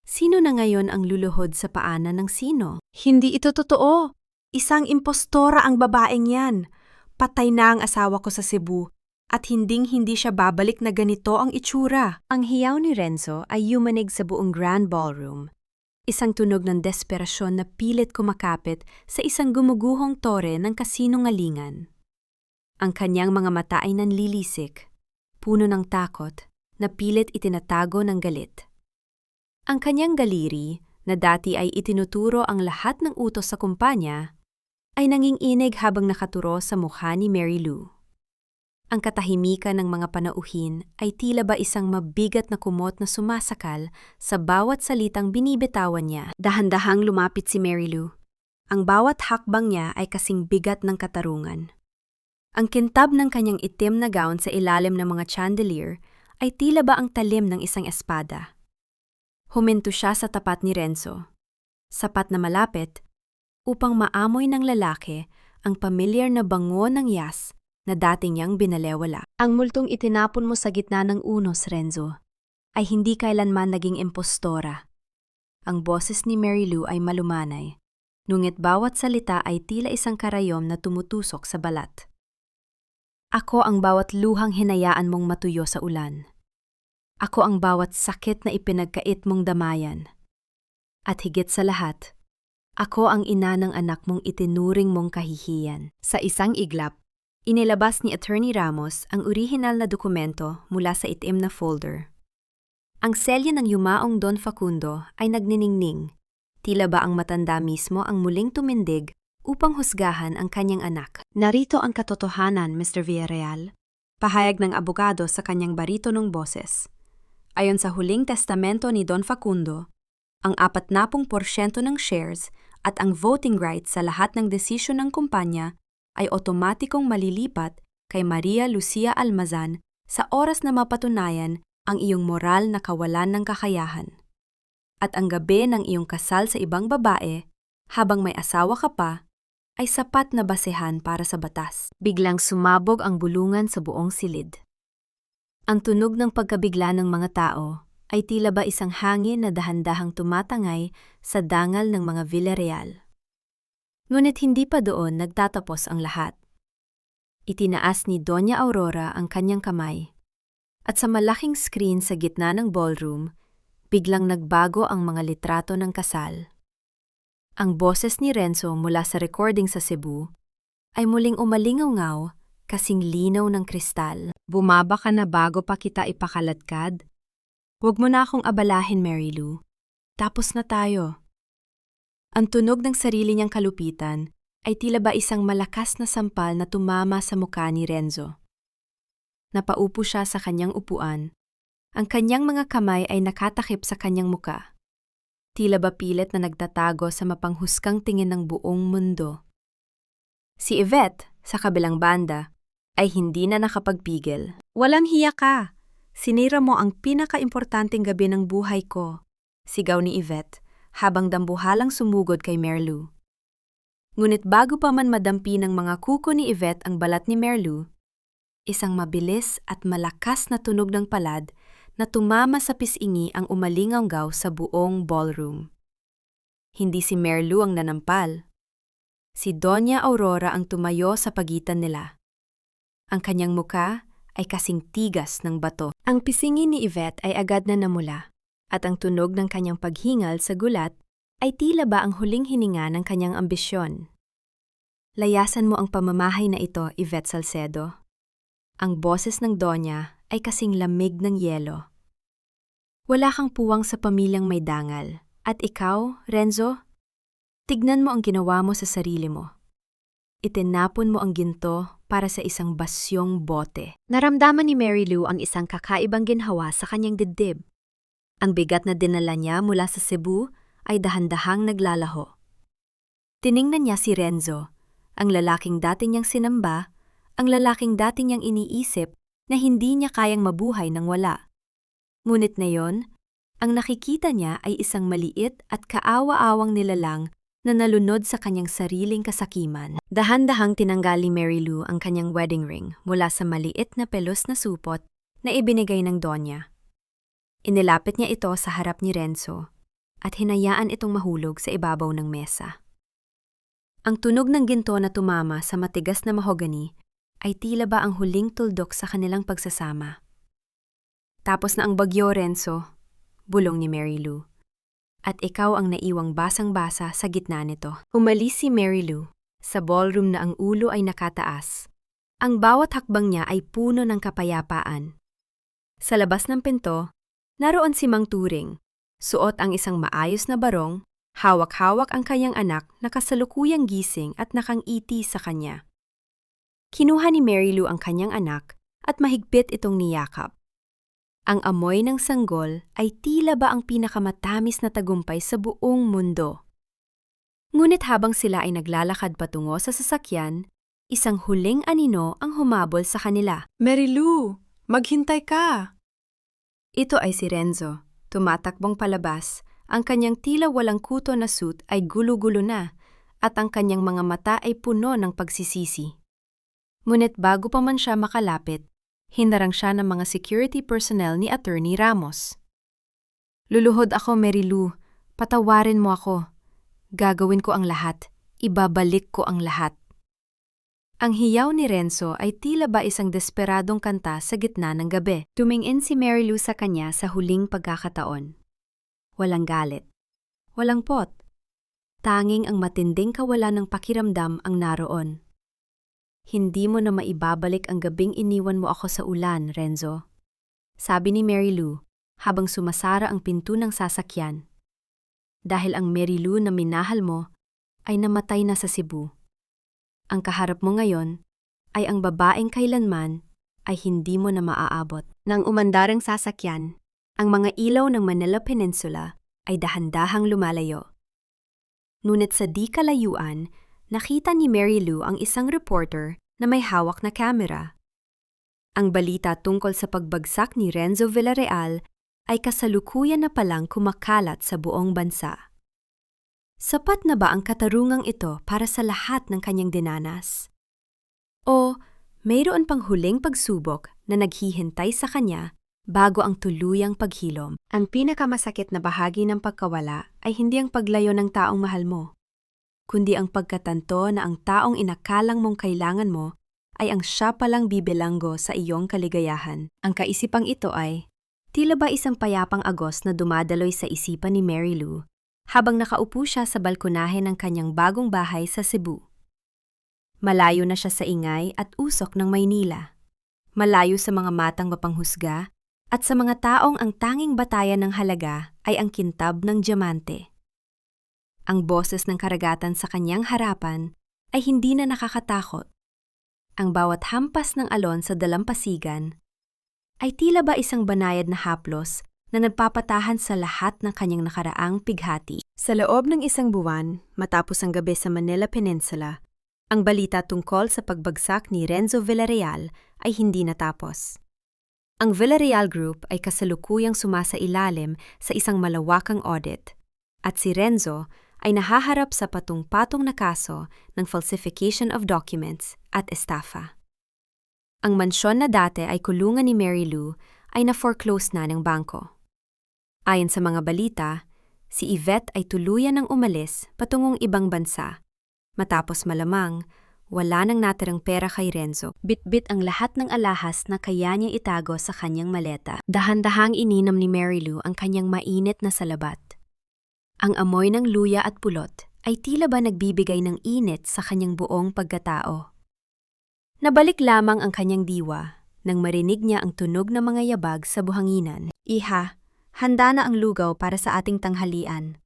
Sino na ngayon ang luluhod sa paanan ng sino? Hindi ito totoo. Isang impostora ang babaeng yan. Patay na ang asawa ko sa Cebu at hinding-hindi siya babalik na ganito ang itsura. Ang hiyaw ni Renzo ay yumanig sa buong grand ballroom. Isang tunog ng desperasyon na pilit kumakapit sa isang gumuguhong tore ng kasinungalingan. Ang kanyang mga mata ay nanlilisik, puno ng takot, na pilit itinatago ng galit. Ang kanyang daliri, na dati ay itinuturo ang lahat ng utos sa kumpanya, ay nanginginig habang nakaturo sa mukha ni Marilu. Ang katahimikan ng mga panauhin ay tila ba isang mabigat na kumot na sumasakal sa bawat salitang binibitawan niya. Dahan-dahang lumapit si Marilu. Ang bawat hakbang niya ay kasing bigat ng katarungan. Ang kintab ng kanyang itim na gown sa ilalim ng mga chandelier ay tila ba ang talim ng isang espada. Huminto siya sa tapat ni Renzo, sapat na malapit, upang maamoy ng lalaki ang pamilyar na bango ng yas na dati niyang binalewala. Ang multong itinapon mo sa gitna ng unos, Renzo, ay hindi kailanman naging impostora. Ang boses ni Marilu ay malumanay, ngunit bawat salita ay tila isang karayom na tumutusok sa balat. Ako ang bawat luhang hinayaan mong matuyo sa ulan. Ako ang bawat sakit na ipinagkait mong damayan. At higit sa lahat, ako ang ina ng anak mong itinuring mong kahihiyan. Sa isang iglap, inilabas ni Attorney Ramos ang orihinal na dokumento mula sa itim na folder. Ang selyo ng yumaong Don Facundo ay nagniningning, tila ba ang matanda mismo ang muling tumindig upang husgahan ang kanyang anak. Narito ang katotohanan, Mr. Villarreal, pahayag ng abogado sa kanyang baritonong boses. Ayon sa huling testamento ni Don Facundo, ang 40% ng shares at ang voting rights sa lahat ng desisyon ng kumpanya ay otomatikong malilipat kay Maria Lucia Almazan sa oras na mapatunayan ang iyong moral na kawalan ng kakayahan. At ang gabi ng iyong kasal sa ibang babae, habang may asawa ka pa, ay sapat na basehan para sa batas. Biglang sumabog ang bulungan sa buong silid. Ang tunog ng pagkabigla ng mga tao ay tila ba isang hangin na dahan-dahang tumatangay sa dangal ng mga Villarreal. Ngunit hindi pa doon nagtatapos ang lahat. Itinaas ni Doña Aurora ang kanyang kamay, at sa malaking screen sa gitna ng ballroom, biglang nagbago ang mga litrato ng kasal. Ang boses ni Renzo mula sa recording sa Cebu ay muling umalingaw-ngaw kasing linaw ng kristal. Bumaba ka na bago pa kita ipakaladkad? Huwag mo na akong abalahin, Mary Lou. Tapos na tayo. Ang tunog ng sarili niyang kalupitan ay tila ba isang malakas na sampal na tumama sa mukha ni Renzo. Napaupo siya sa kanyang upuan. Ang kanyang mga kamay ay nakatakip sa kanyang muka. Tila ba pilit na nagtatago sa mapanghusgang tingin ng buong mundo. Si Yvette, sa kabilang banda, ay hindi na nakapagpigil. Walang hiya ka! Sinira mo ang pinaka-importanting gabi ng buhay ko, sigaw ni Yvette, habang dambuhalang sumugod kay Mary Lou. Ngunit bago pa man madampi ng mga kuko ni Yvette ang balat ni Mary Lou, isang mabilis at malakas na tunog ng palad na tumama sa pisingi ang umalinganggaw sa buong ballroom. Hindi si Mary Lou ang nanampal. Si Doña Aurora ang tumayo sa pagitan nila. Ang kanyang muka ay kasing tigas ng bato. Ang pisingi ni Yvette ay agad na namula, at ang tunog ng kanyang paghingal sa gulat ay tila ba ang huling hininga ng kanyang ambisyon. Layasan mo ang pamamahay na ito, Yvette Salcedo. Ang boses ng Donya ay kasing lamig ng yelo. Wala kang puwang sa pamilyang may dangal. At ikaw, Renzo, tignan mo ang ginawa mo sa sarili mo. Itinapon mo ang ginto para sa isang basyong bote. Naramdaman ni Mary Lou ang isang kakaibang ginhawa sa kanyang dibdib. Ang bigat na dinala niya mula sa Cebu ay dahan-dahang naglalaho. Tiningnan niya si Renzo, ang lalaking dati niyang sinamba, ang lalaking dati niyang iniisip na hindi niya kayang mabuhay nang wala. Ngunit ngayon, ang nakikita niya ay isang maliit at kaawa-awang nilalang na nalunod sa kanyang sariling kasakiman. Dahan-dahang tinanggal ni Mary Lou ang kanyang wedding ring mula sa maliit na pelos na supot na ibinigay ng Donya. Inilapit niya ito sa harap ni Renzo at hinayaan itong mahulog sa ibabaw ng mesa. Ang tunog ng ginto na tumama sa matigas na mahogani ay tila ba ang huling tuldok sa kanilang pagsasama. Tapos na ang bagyo, Renzo, bulong ni Mary Lou. At ikaw ang naiwang basang-basa sa gitna nito. Umalis si Mary Lou sa ballroom na ang ulo ay nakataas. Ang bawat hakbang niya ay puno ng kapayapaan. Sa labas ng pinto, naroon si Mang Turing, suot ang isang maayos na barong, hawak-hawak ang kanyang anak na kasalukuyang gising at nakangiti sa kanya. Kinuha ni Mary Lou ang kanyang anak at mahigpit itong niyakap. Ang amoy ng sanggol ay tila ba ang pinakamatamis na tagumpay sa buong mundo. Ngunit habang sila ay naglalakad patungo sa sasakyan, isang huling anino ang humabol sa kanila. Mary Lou, maghintay ka! Ito ay si Renzo, tumatakbong palabas. Ang kanyang tila walang kuto na suit ay gulo-gulo na at ang kanyang mga mata ay puno ng pagsisisi. Ngunit bago pa man siya makalapit, hinarang siya ng mga security personnel ni Attorney Ramos. Luluhod ako, Mary Lou. Patawarin mo ako. Gagawin ko ang lahat. Ibabalik ko ang lahat. Ang hiyaw ni Renzo ay tila ba isang desperadong kanta sa gitna ng gabi. Tumingin si Mary Lou sa kanya sa huling pagkakataon. Walang galit. Walang pot. Tanging ang matinding kawalan ng pakiramdam ang naroon. Hindi mo na maibabalik ang gabing iniwan mo ako sa ulan, Renzo. Sabi ni Mary Lou habang sumasara ang pinto ng sasakyan. Dahil ang Mary Lou na minahal mo ay namatay na sa Cebu. Ang kaharap mo ngayon ay ang babaeng kailanman ay hindi mo na maaabot. Nang umandarang sasakyan, ang mga ilaw ng Manila Peninsula ay dahan-dahang lumalayo. Ngunit sa di kalayuan, nakita ni Mary Lou ang isang reporter na may hawak na kamera. Ang balita tungkol sa pagbagsak ni Renzo Villarreal ay kasalukuyan na palang kumakalat sa buong bansa. Sapat na ba ang katarungang ito para sa lahat ng kanyang dinanas? O mayroon pang huling pagsubok na naghihintay sa kanya bago ang tuluyang paghilom? Ang pinakamasakit na bahagi ng pagkawala ay hindi ang paglayo ng taong mahal mo, kundi ang pagkatanto na ang taong inakalang mong kailangan mo ay ang siya palang bibilanggo sa iyong kaligayahan. Ang kaisipang ito ay, tila ba isang payapang agos na dumadaloy sa isipan ni Mary Lou habang nakaupo siya sa balkonahe ng kanyang bagong bahay sa Cebu. Malayo na siya sa ingay at usok ng Maynila. Malayo sa mga matang mapanghusga at sa mga taong ang tanging batayan ng halaga ay ang kintab ng diamante. Ang boses ng karagatan sa kanyang harapan ay hindi na nakakatakot. Ang bawat hampas ng alon sa dalampasigan ay tila ba isang banayad na haplos na nagpapatahan sa lahat ng kanyang nakaraang pighati. Sa loob ng isang buwan, matapos ang gabi sa Manila Peninsula, ang balita tungkol sa pagbagsak ni Renzo Villarreal ay hindi natapos. Ang Villarreal Group ay kasalukuyang sumasailalim sa isang malawakang audit, at si Renzo ay nahaharap sa patong-patong na kaso ng falsification of documents at estafa. Ang mansyon na dati ay kulungan ni Mary Lou ay na-foreclose na ng bangko. Ayon sa mga balita, si Yvette ay tuluyan ng umalis patungong ibang bansa. Matapos malamang, wala nang natirang pera kay Renzo. Bit-bit ang lahat ng alahas na kaya niya itago sa kanyang maleta. Dahan-dahang ininom ni Mary Lou ang kanyang mainit na salabat. Ang amoy ng luya at pulot ay tila ba nagbibigay ng init sa kanyang buong pagkatao. Nabalik lamang ang kanyang diwa nang marinig niya ang tunog ng mga yabag sa buhanginan. Iha, handa na ang lugaw para sa ating tanghalian.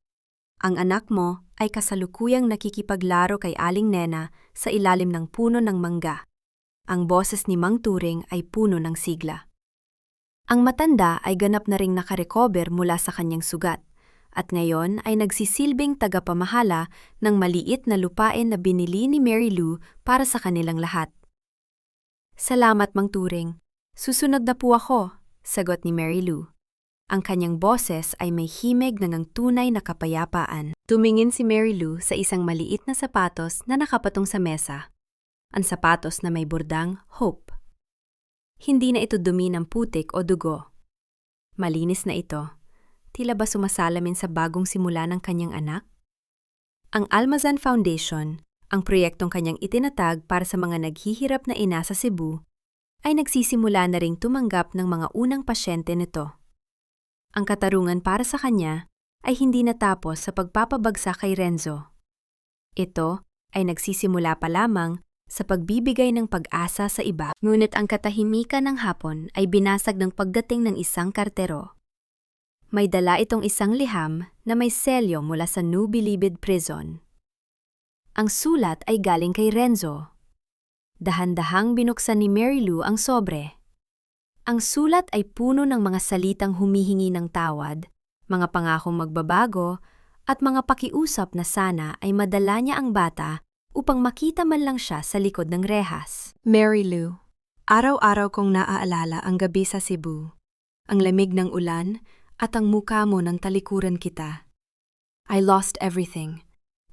Ang anak mo ay kasalukuyang nakikipaglaro kay Aling Nena sa ilalim ng puno ng mangga. Ang boses ni Mang Turing ay puno ng sigla. Ang matanda ay ganap na ring nakarecover mula sa kanyang sugat, at ngayon ay nagsisilbing tagapamahala ng maliit na lupain na binili ni Mary Lou para sa kanilang lahat. Salamat, Mang Turing. Susunod na po ako, sagot ni Mary Lou. Ang kanyang boses ay may himig na ng tunay na kapayapaan. Tumingin si Mary Lou sa isang maliit na sapatos na nakapatong sa mesa. Ang sapatos na may bordang Hope. Hindi na ito dumi ng putik o dugo. Malinis na ito. Tila ba sumasalamin sa bagong simula ng kanyang anak? Ang Almazan Foundation, ang proyektong kanyang itinatag para sa mga naghihirap na ina sa Cebu, ay nagsisimula na ring tumanggap ng mga unang pasyente nito. Ang katarungan para sa kanya ay hindi natapos sa pagpapabagsak kay Renzo. Ito ay nagsisimula pa lamang sa pagbibigay ng pag-asa sa iba. Ngunit ang katahimikan ng hapon ay binasag ng pagdating ng isang kartero. May dala itong isang liham na may selyo mula sa New Bilibid Prison. Ang sulat ay galing kay Renzo. Dahan-dahang binuksan ni Mary Lou ang sobre. Ang sulat ay puno ng mga salitang humihingi ng tawad, mga pangakong magbabago, at mga pakiusap na sana ay madala niya ang bata upang makita man lang siya sa likod ng rehas. Mary Lou, araw-araw kong naaalala ang gabi sa Cebu. Ang lamig ng ulan at ang mukha mo ng talikuran kita. I lost everything,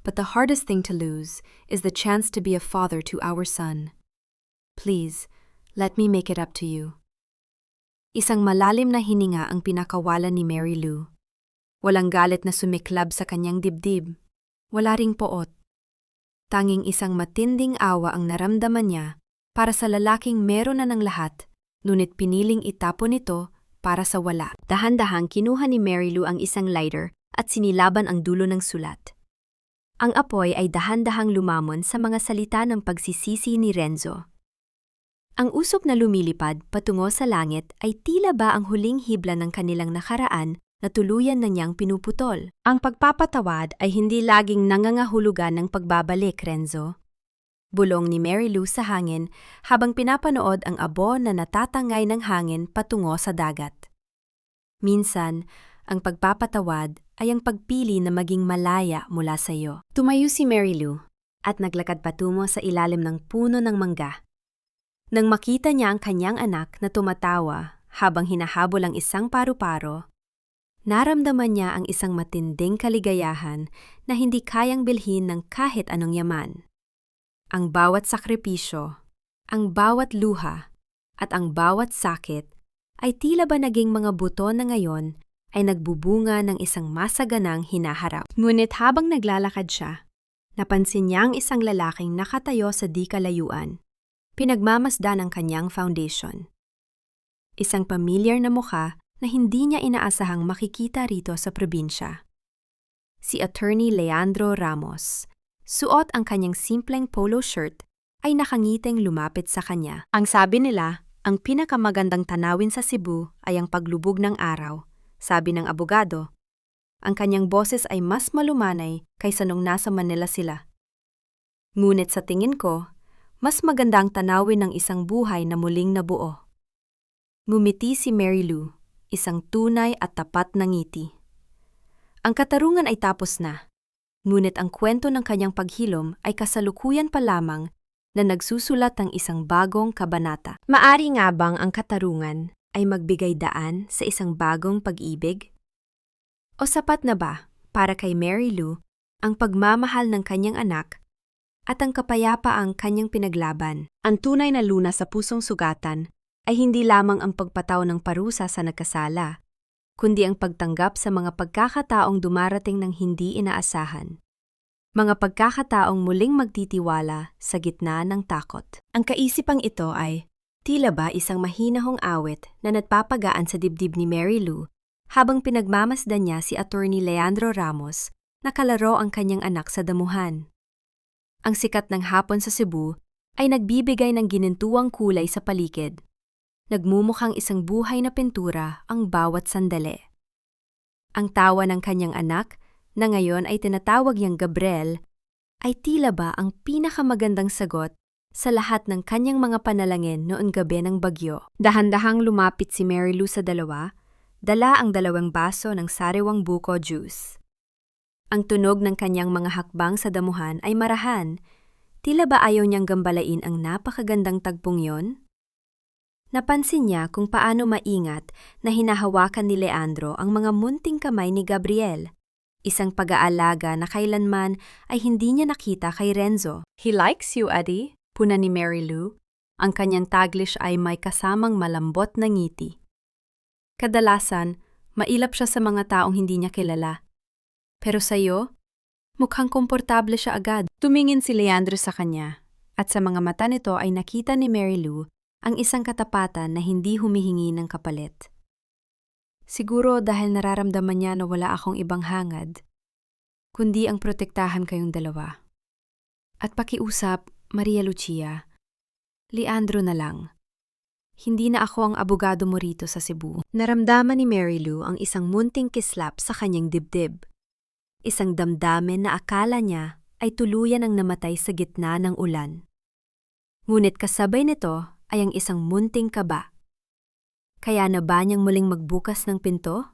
but the hardest thing to lose is the chance to be a father to our son. Please, let me make it up to you. Isang malalim na hininga ang pinakawalan ni Mary Lou. Walang galit na sumiklab sa kanyang dibdib. Wala ring poot. Tanging isang matinding awa ang naramdaman niya para sa lalaking meron na ng lahat, ngunit piniling itapon ito para sa wala. Dahan-dahang kinuha ni Mary Lou ang isang lighter at sinilaban ang dulo ng sulat. Ang apoy ay dahan-dahang lumamon sa mga salita ng pagsisisi ni Renzo. Ang usok na lumilipad patungo sa langit ay tila ba ang huling hibla ng kanilang nakaraan na tuluyan na niyang pinuputol. Ang pagpapatawad ay hindi laging nangangahulugan ng pagbabalik, Renzo. Bulong ni Mary Lou sa hangin habang pinapanood ang abo na natatangay ng hangin patungo sa dagat. Minsan, ang pagpapatawad ay ang pagpili na maging malaya mula sa iyo. Tumayo si Mary Lou at naglakad patungo sa ilalim ng puno ng mangga. Nang makita niya ang kanyang anak na tumatawa habang hinahabol ang isang paru-paro, naramdaman niya ang isang matinding kaligayahan na hindi kayang bilhin ng kahit anong yaman. Ang bawat sakripisyo, ang bawat luha, at ang bawat sakit ay tila ba naging mga buto na ngayon ay nagbubunga ng isang masaganang hinaharap. Ngunit habang naglalakad siya, napansin niya ang isang lalaking nakatayo sa di kalayuan. Pinagmamasdan ang kanyang foundation. Isang pamilyar na mukha na hindi niya inaasahang makikita rito sa probinsya. Si Attorney Leandro Ramos. Suot ang kanyang simpleng polo shirt ay nakangiting lumapit sa kanya. Ang sabi nila, ang pinakamagandang tanawin sa Cebu ay ang paglubog ng araw, sabi ng abogado. Ang kanyang boses ay mas malumanay kaysa nung nasa Manila sila. Ngunit sa tingin ko, mas maganda ang tanawin ng isang buhay na muling nabuo. Ngumiti si Mary Lou, isang tunay at tapat na ngiti. Ang katarungan ay tapos na, ngunit ang kwento ng kanyang paghilom ay kasalukuyan pa lamang na nagsusulat ng isang bagong kabanata. Maari nga bang ang katarungan ay magbigay daan sa isang bagong pag-ibig? O sapat na ba para kay Mary Lou ang pagmamahal ng kanyang anak at ang kapayapaang kanyang pinaglaban? Ang tunay na lunas sa pusong sugatan ay hindi lamang ang pagpataw ng parusa sa nagkasala, kundi ang pagtanggap sa mga pagkakataong dumarating ng hindi inaasahan. Mga pagkakataong muling magtitiwala sa gitna ng takot. Ang kaisipang ito ay tila ba isang mahinahong awit na nagpapagaan sa dibdib ni Mary Lou habang pinagmamasdan niya si Attorney Leandro Ramos na kalaro ang kanyang anak sa damuhan. Ang sikat ng hapon sa Cebu ay nagbibigay ng ginintuang kulay sa paligid. Nagmumukhang isang buhay na pintura ang bawat sandali. Ang tawa ng kanyang anak, na ngayon ay tinatawag niyang Gabriel, ay tila ba ang pinakamagandang sagot sa lahat ng kanyang mga panalangin noon gabi ng bagyo. Dahan-dahang lumapit si Mary Lou sa dalawa, dala ang 2 baso ng sariwang buko juice. Ang tunog ng kanyang mga hakbang sa damuhan ay marahan. Tila ba ayaw niyang gambalain ang napakagandang tagpong yon? Napansin niya kung paano maingat na hinahawakan ni Leandro ang mga munting kamay ni Gabriel, isang pag-aalaga na kailanman ay hindi niya nakita kay Renzo. "He likes you, Eddie," puna ni Mary Lou. Ang kanyang Taglish ay may kasamang malambot na ngiti. Kadalasan, mailap siya sa mga taong hindi niya kilala. Pero sa'yo, mukhang komportable siya agad. Tumingin si Leandro sa kanya, at sa mga mata nito ay nakita ni Mary Lou ang isang katapatan na hindi humihingi ng kapalit. Siguro dahil nararamdaman niya na wala akong ibang hangad, kundi ang protektahan kayong dalawa. At pakiusap, Maria Lucia, Leandro na lang. Hindi na ako ang abogado mo rito sa Cebu. Naramdaman ni Mary Lou ang isang munting kislap sa kanyang dibdib. Isang damdamin na akala niya ay tuluyan ang namatay sa gitna ng ulan. Ngunit kasabay nito ay ang isang munting kaba. Kaya na ba niyang muling magbukas ng pinto?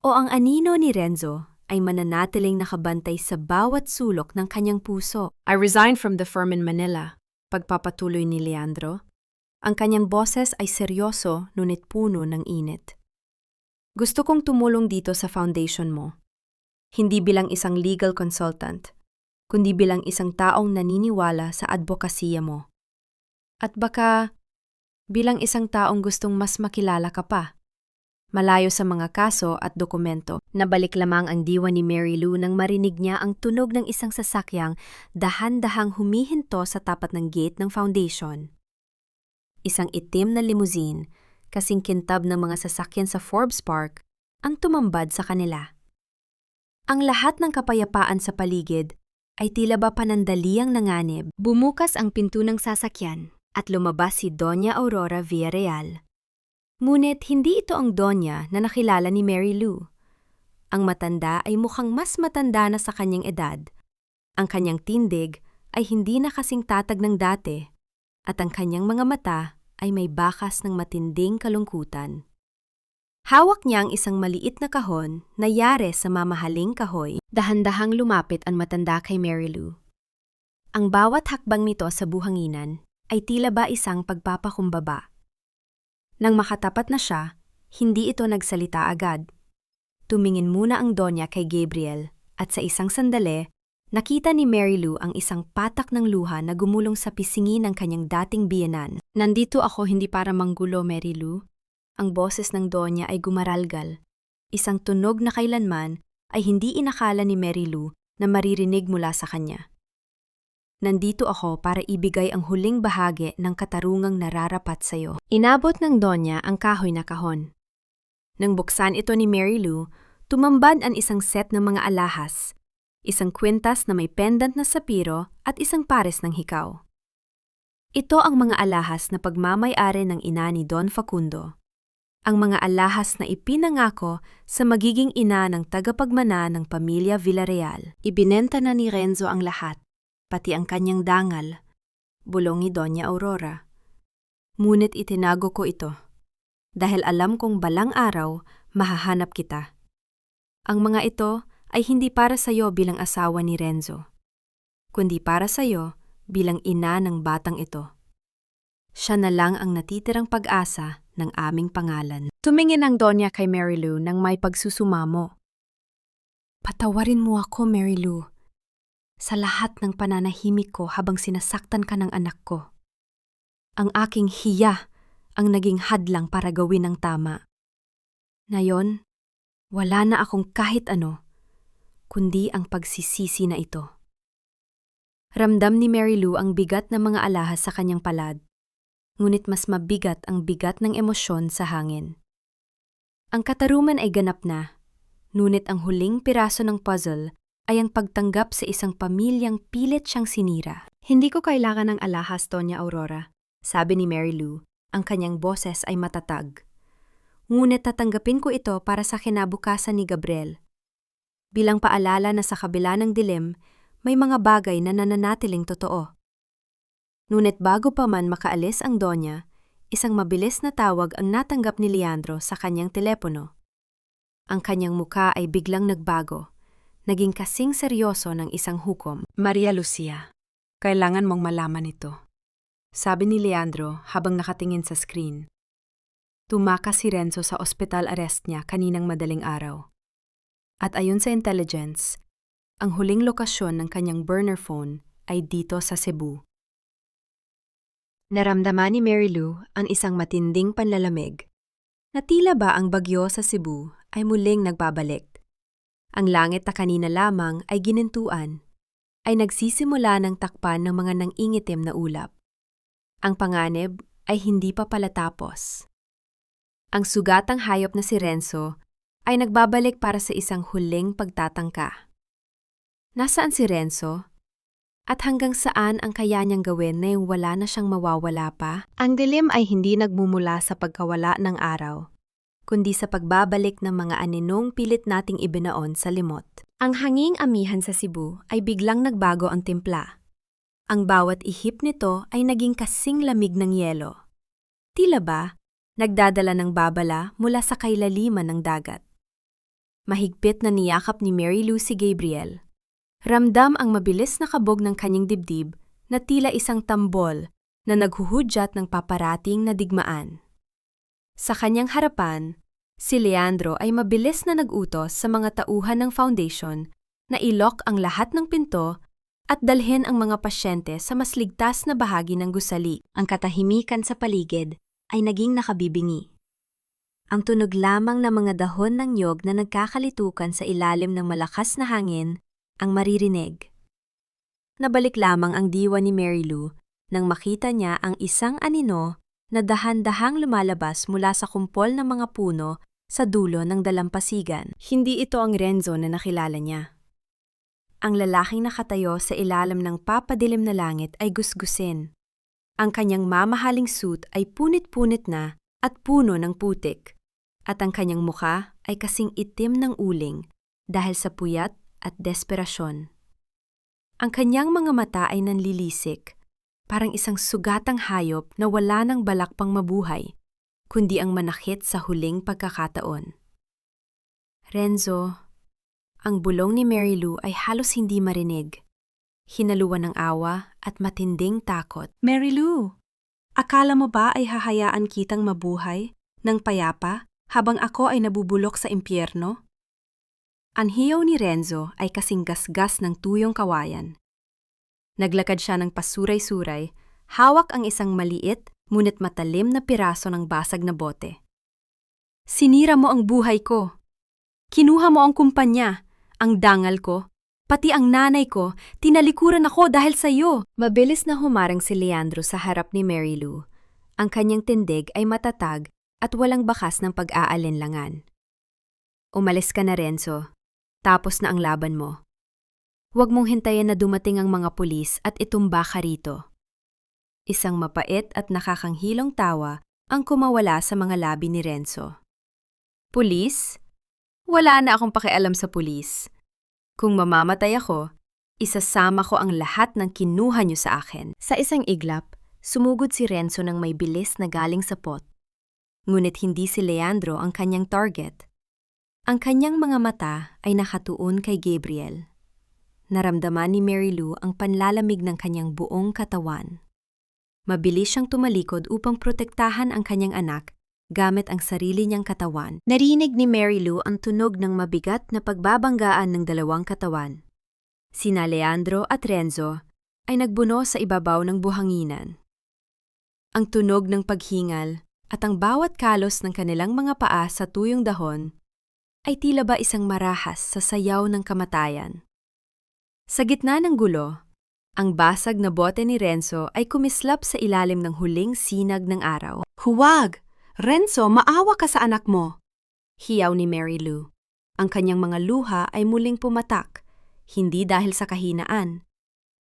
O ang anino ni Renzo ay mananatiling nakabantay sa bawat sulok ng kanyang puso? "I resigned from the firm in Manila," pagpapatuloy ni Leandro. Ang kanyang boses ay seryoso ngunit puno ng init. "Gusto kong tumulong dito sa foundation mo. Hindi bilang isang legal consultant, kundi bilang isang taong naniniwala sa advokasya mo. At baka bilang isang taong gustong mas makilala ka pa. Malayo sa mga kaso at dokumento." Nabalik lamang ang diwa ni Mary Lou nang marinig niya ang tunog ng isang sasakyang dahan-dahang humihinto sa tapat ng gate ng foundation. Isang itim na limousine, kasing kintab ng mga sasakyan sa Forbes Park, ang tumambad sa kanila. Ang lahat ng kapayapaan sa paligid ay tila ba panandaliang nanganib. Bumukas ang pinto ng sasakyan at lumabas si Doña Aurora Villarreal. Ngunit hindi ito ang Doña na nakilala ni Mary Lou. Ang matanda ay mukhang mas matanda na sa kanyang edad. Ang kanyang tindig ay hindi na kasing tatag ng dati, at ang kanyang mga mata ay may bakas ng matinding kalungkutan. Hawak niya ang isang maliit na kahon na yare sa mamahaling kahoy. Dahan-dahang lumapit ang matanda kay Mary Lou. Ang bawat hakbang nito sa buhanginan ay tila ba isang pagpapakumbaba. Nang makatapat na siya, hindi ito nagsalita agad. Tumingin muna ang Donya kay Gabriel at sa isang sandali, nakita ni Mary Lou ang isang patak ng luha na gumulong sa pisngi ng kanyang dating biyenan. Nandito ako hindi para manggulo, Mary Lou. Ang boses ng Donya ay gumaralgal. Isang tunog na kailanman ay hindi inakala ni Mary Lou na maririnig mula sa kanya. Nandito ako para ibigay ang huling bahagi ng katarungang nararapat sa iyo. Inabot ng Donya ang kahoy na kahon. Nang buksan ito ni Mary Lou, tumambad ang isang set ng mga alahas, isang kwintas na may pendant na sapiro at isang pares ng hikaw. Ito ang mga alahas na pagmamay-ari ng ina ni Don Facundo. Ang mga alahas na ipinangako sa magiging ina ng tagapagmana ng pamilya Villarreal. Ibinenta na ni Renzo ang lahat, pati ang kanyang dangal, bulong ni Doña Aurora. Ngunit itinago ko ito, dahil alam kong balang araw mahahanap kita. Ang mga ito ay hindi para sa iyo bilang asawa ni Renzo, kundi para sa iyo bilang ina ng batang ito. Siya na lang ang natitirang pag-asa ng aming pangalan. Tumingin ang Donya kay Mary Lou nang may pagsusumamo. Patawarin mo ako, Mary Lou, sa lahat ng pananahimik ko habang sinasaktan ka ng anak ko. Ang aking hiya ang naging hadlang para gawin ang tama. Ngayon, wala na akong kahit ano, kundi ang pagsisisi na ito. Ramdam ni Mary Lou ang bigat ng mga alahas sa kanyang palad, ngunit mas mabigat ang bigat ng emosyon sa hangin. Ang katarungan ay ganap na, ngunit ang huling piraso ng puzzle ay ang pagtanggap sa isang pamilyang pilit siyang sinira. Hindi ko kailangan ng alahas, Doña Aurora, sabi ni Mary Lou. Ang kanyang boses ay matatag. Ngunit tatanggapin ko ito para sa kinabukasan ni Gabriel. Bilang paalala na sa kabila ng dilim, may mga bagay na nananatiling totoo. Ngunit bago pa man makaalis ang Donya, isang mabilis na tawag ang natanggap ni Leandro sa kanyang telepono. Ang kanyang muka ay biglang nagbago, naging kasing seryoso ng isang hukom. Maria Lucia, kailangan mong malaman ito, sabi ni Leandro habang nakatingin sa screen. Tumakas si Renzo sa ospital arrest niya kaninang madaling araw. At ayon sa intelligence, ang huling lokasyon ng kanyang burner phone ay dito sa Cebu. Naramdaman ni Mary Lou ang isang matinding panlalamig, na tila ba ang bagyo sa Cebu ay muling nagbabalik. Ang langit na kanina lamang ay ginintuan, ay nagsisimula ng takpan ng mga nangingitim na ulap. Ang panganib ay hindi pa pala tapos. Ang sugatang hayop na si Renzo ay nagbabalik para sa isang huling pagtatangka. Nasaan si Renzo? At hanggang saan ang kaya niyang gawin na yung wala na siyang mawawala pa? Ang dilim ay hindi nagmumula sa pagkawala ng araw, kundi sa pagbabalik ng mga aninong pilit nating ibinaon sa limot. Ang hanging amihan sa Cebu ay biglang nagbago ang timpla. Ang bawat ihip nito ay naging kasing lamig ng yelo. Tila ba, nagdadala ng babala mula sa kailaliman ng dagat. Mahigpit na niyakap ni Mary Lou si Gabriel. Ramdam ang mabilis na kabog ng kanyang dibdib na tila isang tambol na naghuhudyat ng paparating na digmaan. Sa kanyang harapan, si Leandro ay mabilis na nag-utos sa mga tauhan ng foundation na ilok ang lahat ng pinto at dalhin ang mga pasyente sa mas ligtas na bahagi ng gusali. Ang katahimikan sa paligid ay naging nakabibingi. Ang tunog lamang ng mga dahon ng nyog na nagkakalitukan sa ilalim ng malakas na hangin ang maririnig. Nabalik lamang ang diwa ni Mary Lou nang makita niya ang isang anino na dahan-dahang lumalabas mula sa kumpol ng mga puno sa dulo ng dalampasigan. Hindi ito ang Renzo na nakilala niya. Ang lalaking nakatayo sa ilalim ng papadilim na langit ay gusgusin. Ang kanyang mamahaling suit ay punit-punit na at puno ng putik, at ang kanyang muka ay kasing itim ng uling dahil sa puyat at desperasyon. Ang kanyang mga mata ay nanlilisik, parang isang sugatang hayop na wala ng balak pang mabuhay, kundi ang manakit sa huling pagkakataon. Renzo, ang bulong ni Mary Lou ay halos hindi marinig. Hinaluan ng awa at matinding takot. Mary Lou, Akala mo ba ay hahayaan kitang mabuhay ng payapa habang ako ay nabubulok sa impyerno? Ang hiyaw ni Renzo ay kasing gasgas ng tuyong kawayan. Naglakad siya ng pasuray-suray, hawak ang isang maliit ngunit matalim na piraso ng basag na bote. Sinira mo ang buhay ko. Kinuha mo ang kumpanya, ang dangal ko, pati ang nanay ko, tinalikuran ako dahil sa iyo. Mabilis na humarang si Leandro sa harap ni Mary Lou. Ang kanyang tindig ay matatag at walang bakas ng pag-aalinlangan. Umalis ka na, Renzo. Tapos na ang laban mo. Huwag mong hintayin na dumating ang mga pulis at itumba ka rito. Isang mapait at nakakanghilong tawa ang kumawala sa mga labi ni Renzo. Pulis? Wala na akong pakialam sa pulis. Kung mamamatay ako, isasama ko ang lahat ng kinuha niyo sa akin. Sa isang iglap, sumugod si Renzo ng may bilis na galing sa pot. Ngunit hindi si Leandro ang kanyang target. Ang kanyang mga mata ay nakatuon kay Gabriel. Naramdaman ni Mary Lou ang panlalamig ng kanyang buong katawan. Mabilis siyang tumalikod upang protektahan ang kanyang anak gamit ang sarili niyang katawan. Narinig ni Mary Lou ang tunog ng mabigat na pagbabanggaan ng dalawang katawan. Sina Leandro at Renzo ay nagbuno sa ibabaw ng buhanginan. Ang tunog ng paghingal at ang bawat kalos ng kanilang mga paa sa tuyong dahon ay tila ba isang marahas sa sayaw ng kamatayan. Sa gitna ng gulo, ang basag na bote ni Renzo ay kumislap sa ilalim ng huling sinag ng araw. Huwag! Renzo, maawa ka sa anak mo! Hiyaw ni Mary Lou. Ang kanyang mga luha ay muling pumatak, hindi dahil sa kahinaan,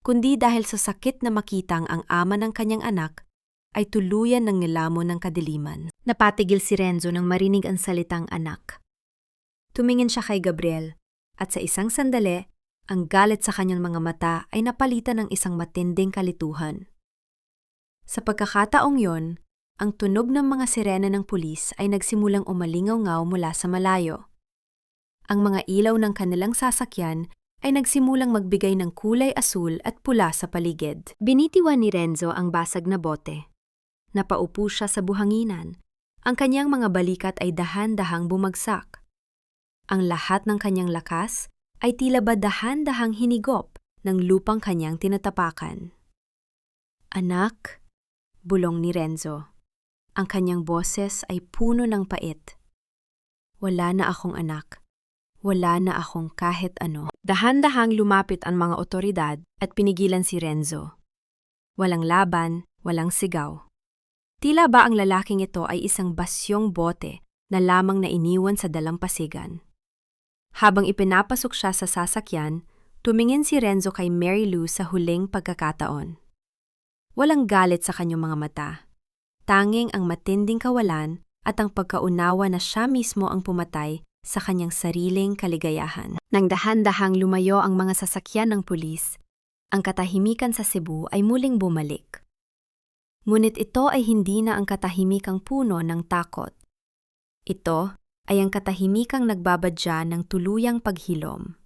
kundi dahil sa sakit na makitang ang ama ng kanyang anak ay tuluyan ng nilamon ng kadiliman. Napatigil si Renzo nang marinig ang salitang anak. Tumingin siya kay Gabriel at sa isang sandali, ang galit sa kanyang mga mata ay napalitan ng isang matinding kalituhan. Sa pagkakataong yon, ang tunog ng mga sirena ng pulis ay nagsimulang umalingaw-ngaw mula sa malayo. Ang mga ilaw ng kanilang sasakyan ay nagsimulang magbigay ng kulay asul at pula sa paligid. Binitiwan ni Renzo ang basag na bote. Napaupo siya sa buhanginan. Ang kanyang mga balikat ay dahan-dahang bumagsak. Ang lahat ng kanyang lakas ay tila ba dahan-dahang hinigop ng lupang kanyang tinatapakan. Anak, bulong ni Renzo. Ang kanyang boses ay puno ng pait. Wala na akong anak. Wala na akong kahit ano. Dahan-dahang lumapit ang mga otoridad at pinigilan si Renzo. Walang laban, walang sigaw. Tila ba ang lalaking ito ay isang basyong bote na lamang na iniwan sa dalampasigan. Habang ipinapasok siya sa sasakyan, tumingin si Renzo kay Mary Lou sa huling pagkakataon. Walang galit sa kanyang mga mata. Tanging ang matinding kawalan at ang pagkaunawa na siya mismo ang pumatay sa kanyang sariling kaligayahan. Nang dahan-dahang lumayo ang mga sasakyan ng pulis, ang katahimikan sa Cebu ay muling bumalik. Ngunit ito ay hindi na ang katahimikang puno ng takot. Ito ay ang katahimikang nagbabadya ng tuluyang paghilom.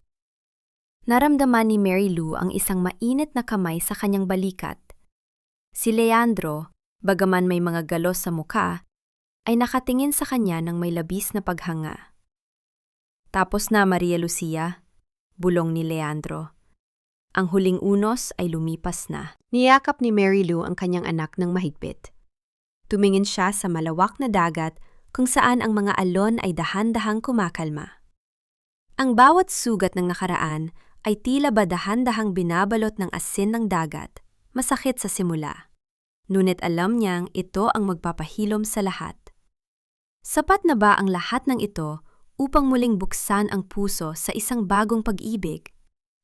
Naramdaman ni Mary Lou ang isang mainit na kamay sa kanyang balikat. Si Leandro, bagaman may mga galos sa muka, ay nakatingin sa kanya ng may labis na paghanga. Tapos na, Maria Lucia, bulong ni Leandro. Ang huling unos ay lumipas na. Niyakap ni Mary Lou ang kanyang anak ng mahigpit. Tumingin siya sa malawak na dagat kung saan ang mga alon ay dahan-dahang kumakalma. Ang bawat sugat ng nakaraan ay tila ba dahan-dahang binabalot ng asin ng dagat, masakit sa simula. Ngunit alam niyang ito ang magpapahilom sa lahat. Sapat na ba ang lahat ng ito upang muling buksan ang puso sa isang bagong pag-ibig?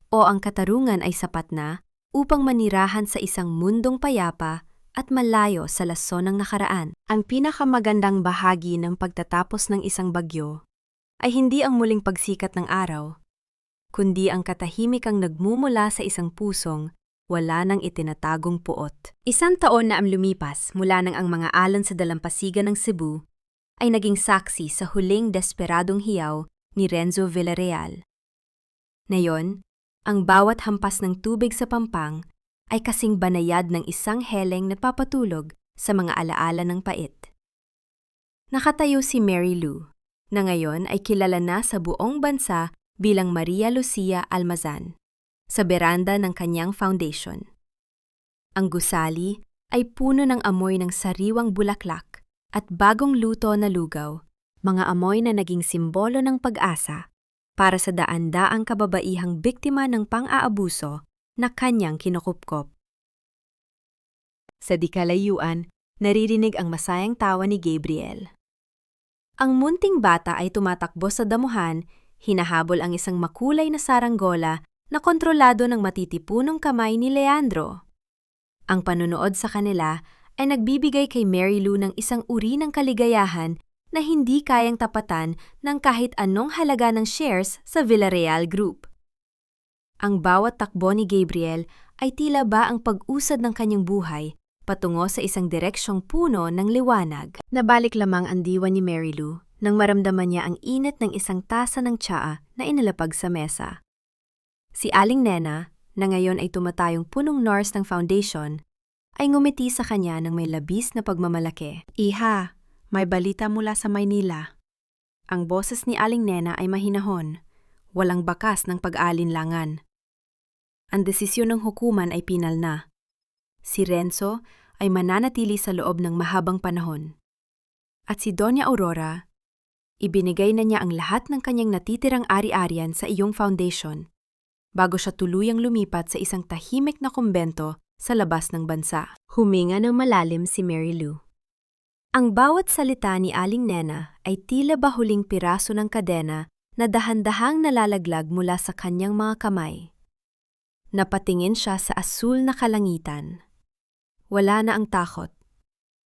O ang katarungan ay sapat na upang manirahan sa isang mundong payapa at malayo sa lason ng nakaraan? Ang pinakamagandang bahagi ng pagtatapos ng isang bagyo ay hindi ang muling pagsikat ng araw, kundi ang katahimikang nagmumula sa isang pusong wala nang itinatagong puot. 1 taon na ang lumipas mula nang ang mga alon sa dalampasigan ng Cebu ay naging saksi sa huling desperadong hiyaw ni Renzo Villarreal. Ngayon, ang bawat hampas ng tubig sa pampang ay kasing banayad ng isang heleng na papatulog sa mga alaala ng pait. Nakatayo si Mary Lou, na ngayon ay kilala na sa buong bansa bilang Maria Lucia Almazan, sa beranda ng kanyang foundation. Ang gusali ay puno ng amoy ng sariwang bulaklak at bagong luto na lugaw, mga amoy na naging simbolo ng pag-asa para sa daan-daang kababaihang biktima ng pang-aabuso na kanyang kinukupkop. Sa di kalayuan, naririnig ang masayang tawa ni Gabriel. Ang munting bata ay tumatakbo sa damuhan, hinahabol ang isang makulay na saranggola na kontrolado ng matitipunong kamay ni Leandro. Ang panunood sa kanila ay nagbibigay kay Mary Lou ng isang uri ng kaligayahan na hindi kayang tapatan ng kahit anong halaga ng shares sa Villarreal Group. Ang bawat takbo ni Gabriel ay tila ba ang pag-usad ng kanyang buhay patungo sa isang direksyong puno ng liwanag. Nabalik lamang ang diwa ni Mary Lou nang maramdaman niya ang init ng isang tasa ng tsaa na inilapag sa mesa. Si Aling Nena, na ngayon ay tumatayong punong nurse ng foundation, ay ngumiti sa kanya ng may labis na pagmamalaki. Iha, may balita mula sa Maynila. Ang boses ni Aling Nena ay mahinahon, walang bakas ng pag-alinlangan. Ang desisyon ng hukuman ay pinal na. Si Renzo ay mananatili sa loob ng mahabang panahon. At si Doña Aurora, ibinigay na niya ang lahat ng kanyang natitirang ari-arian sa iyong foundation bago siya tuluyang lumipat sa isang tahimik na kumbento sa labas ng bansa. Huminga ng malalim si Mary Lou. Ang bawat salita ni Aling Nena ay tila ba huling piraso ng kadena na dahan-dahang nalalaglag mula sa kanyang mga kamay. Napatingin siya sa asul na kalangitan. Wala na ang takot.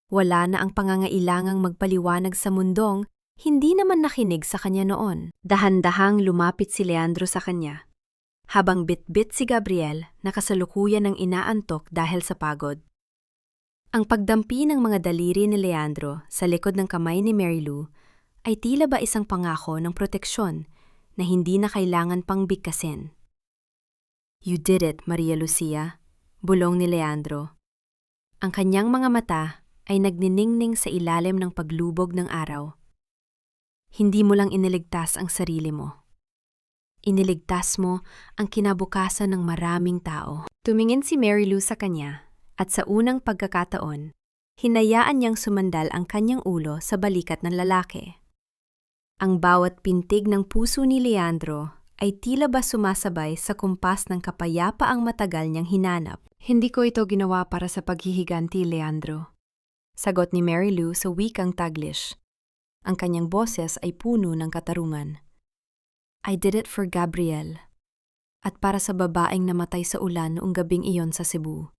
Wala na ang pangangailangang magpaliwanag sa mundong hindi naman nakinig sa kanya noon. Dahan-dahang lumapit si Leandro sa kanya, habang bitbit si Gabriel na kasalukuyan ng inaantok dahil sa pagod. Ang pagdampi ng mga daliri ni Leandro sa likod ng kamay ni Mary Lou ay tila ba isang pangako ng proteksyon na hindi na kailangan pang bigkasin. "You did it, Maria Lucia," bulong ni Leandro. Ang kanyang mga mata ay nagniningning sa ilalim ng paglubog ng araw. Hindi mo lang iniligtas ang sarili mo. Iniligtas mo ang kinabukasan ng maraming tao. Tumingin si Mary Lou sa kanya at sa unang pagkakataon, hinayaan niyang sumandal ang kanyang ulo sa balikat ng lalaki. Ang bawat pintig ng puso ni Leandro ay tila ba sumasabay sa kumpas ng kapayapaang matagal niyang hinanap. "Hindi ko ito ginawa para sa paghihiganti, Leandro," sagot ni Mary Lou sa wikang Taglish. Ang kanyang boses ay puno ng katarungan. "I did it for Gabriel, at para sa babaeng namatay sa ulan noong gabing iyon sa Cebu.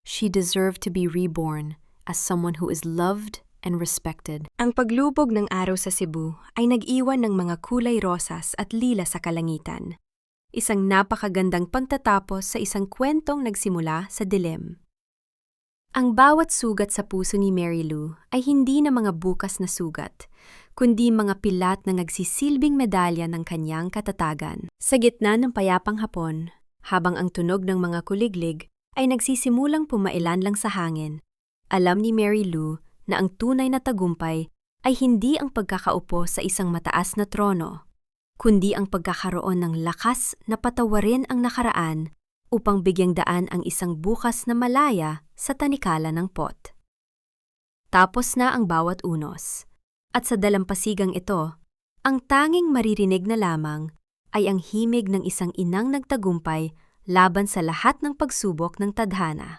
She deserved to be reborn as someone who is loved and respected." Ang paglubog ng araw sa Cebu ay nag-iwan ng mga kulay rosas at lila sa kalangitan. Isang napakagandang pagtatapos sa isang kwentong nagsimula sa dilim. Ang bawat sugat sa puso ni Mary Lou ay hindi na mga bukas na sugat, kundi mga pilat na nagsisilbing medalya ng kanyang katatagan. Sa gitna ng payapang hapon, habang ang tunog ng mga kuliglig ay nagsisimulang pumailan lang sa hangin, alam ni Mary Lou na ang tunay na tagumpay ay hindi ang pagkakaupo sa isang mataas na trono, kundi ang pagkakaroon ng lakas na patawarin ang nakaraan upang bigyang daan ang isang bukas na malaya sa tanikala ng pot. Tapos na ang bawat unos, at sa dalampasigang ito, ang tanging maririnig na lamang ay ang himig ng isang inang nagtagumpay laban sa lahat ng pagsubok ng tadhana.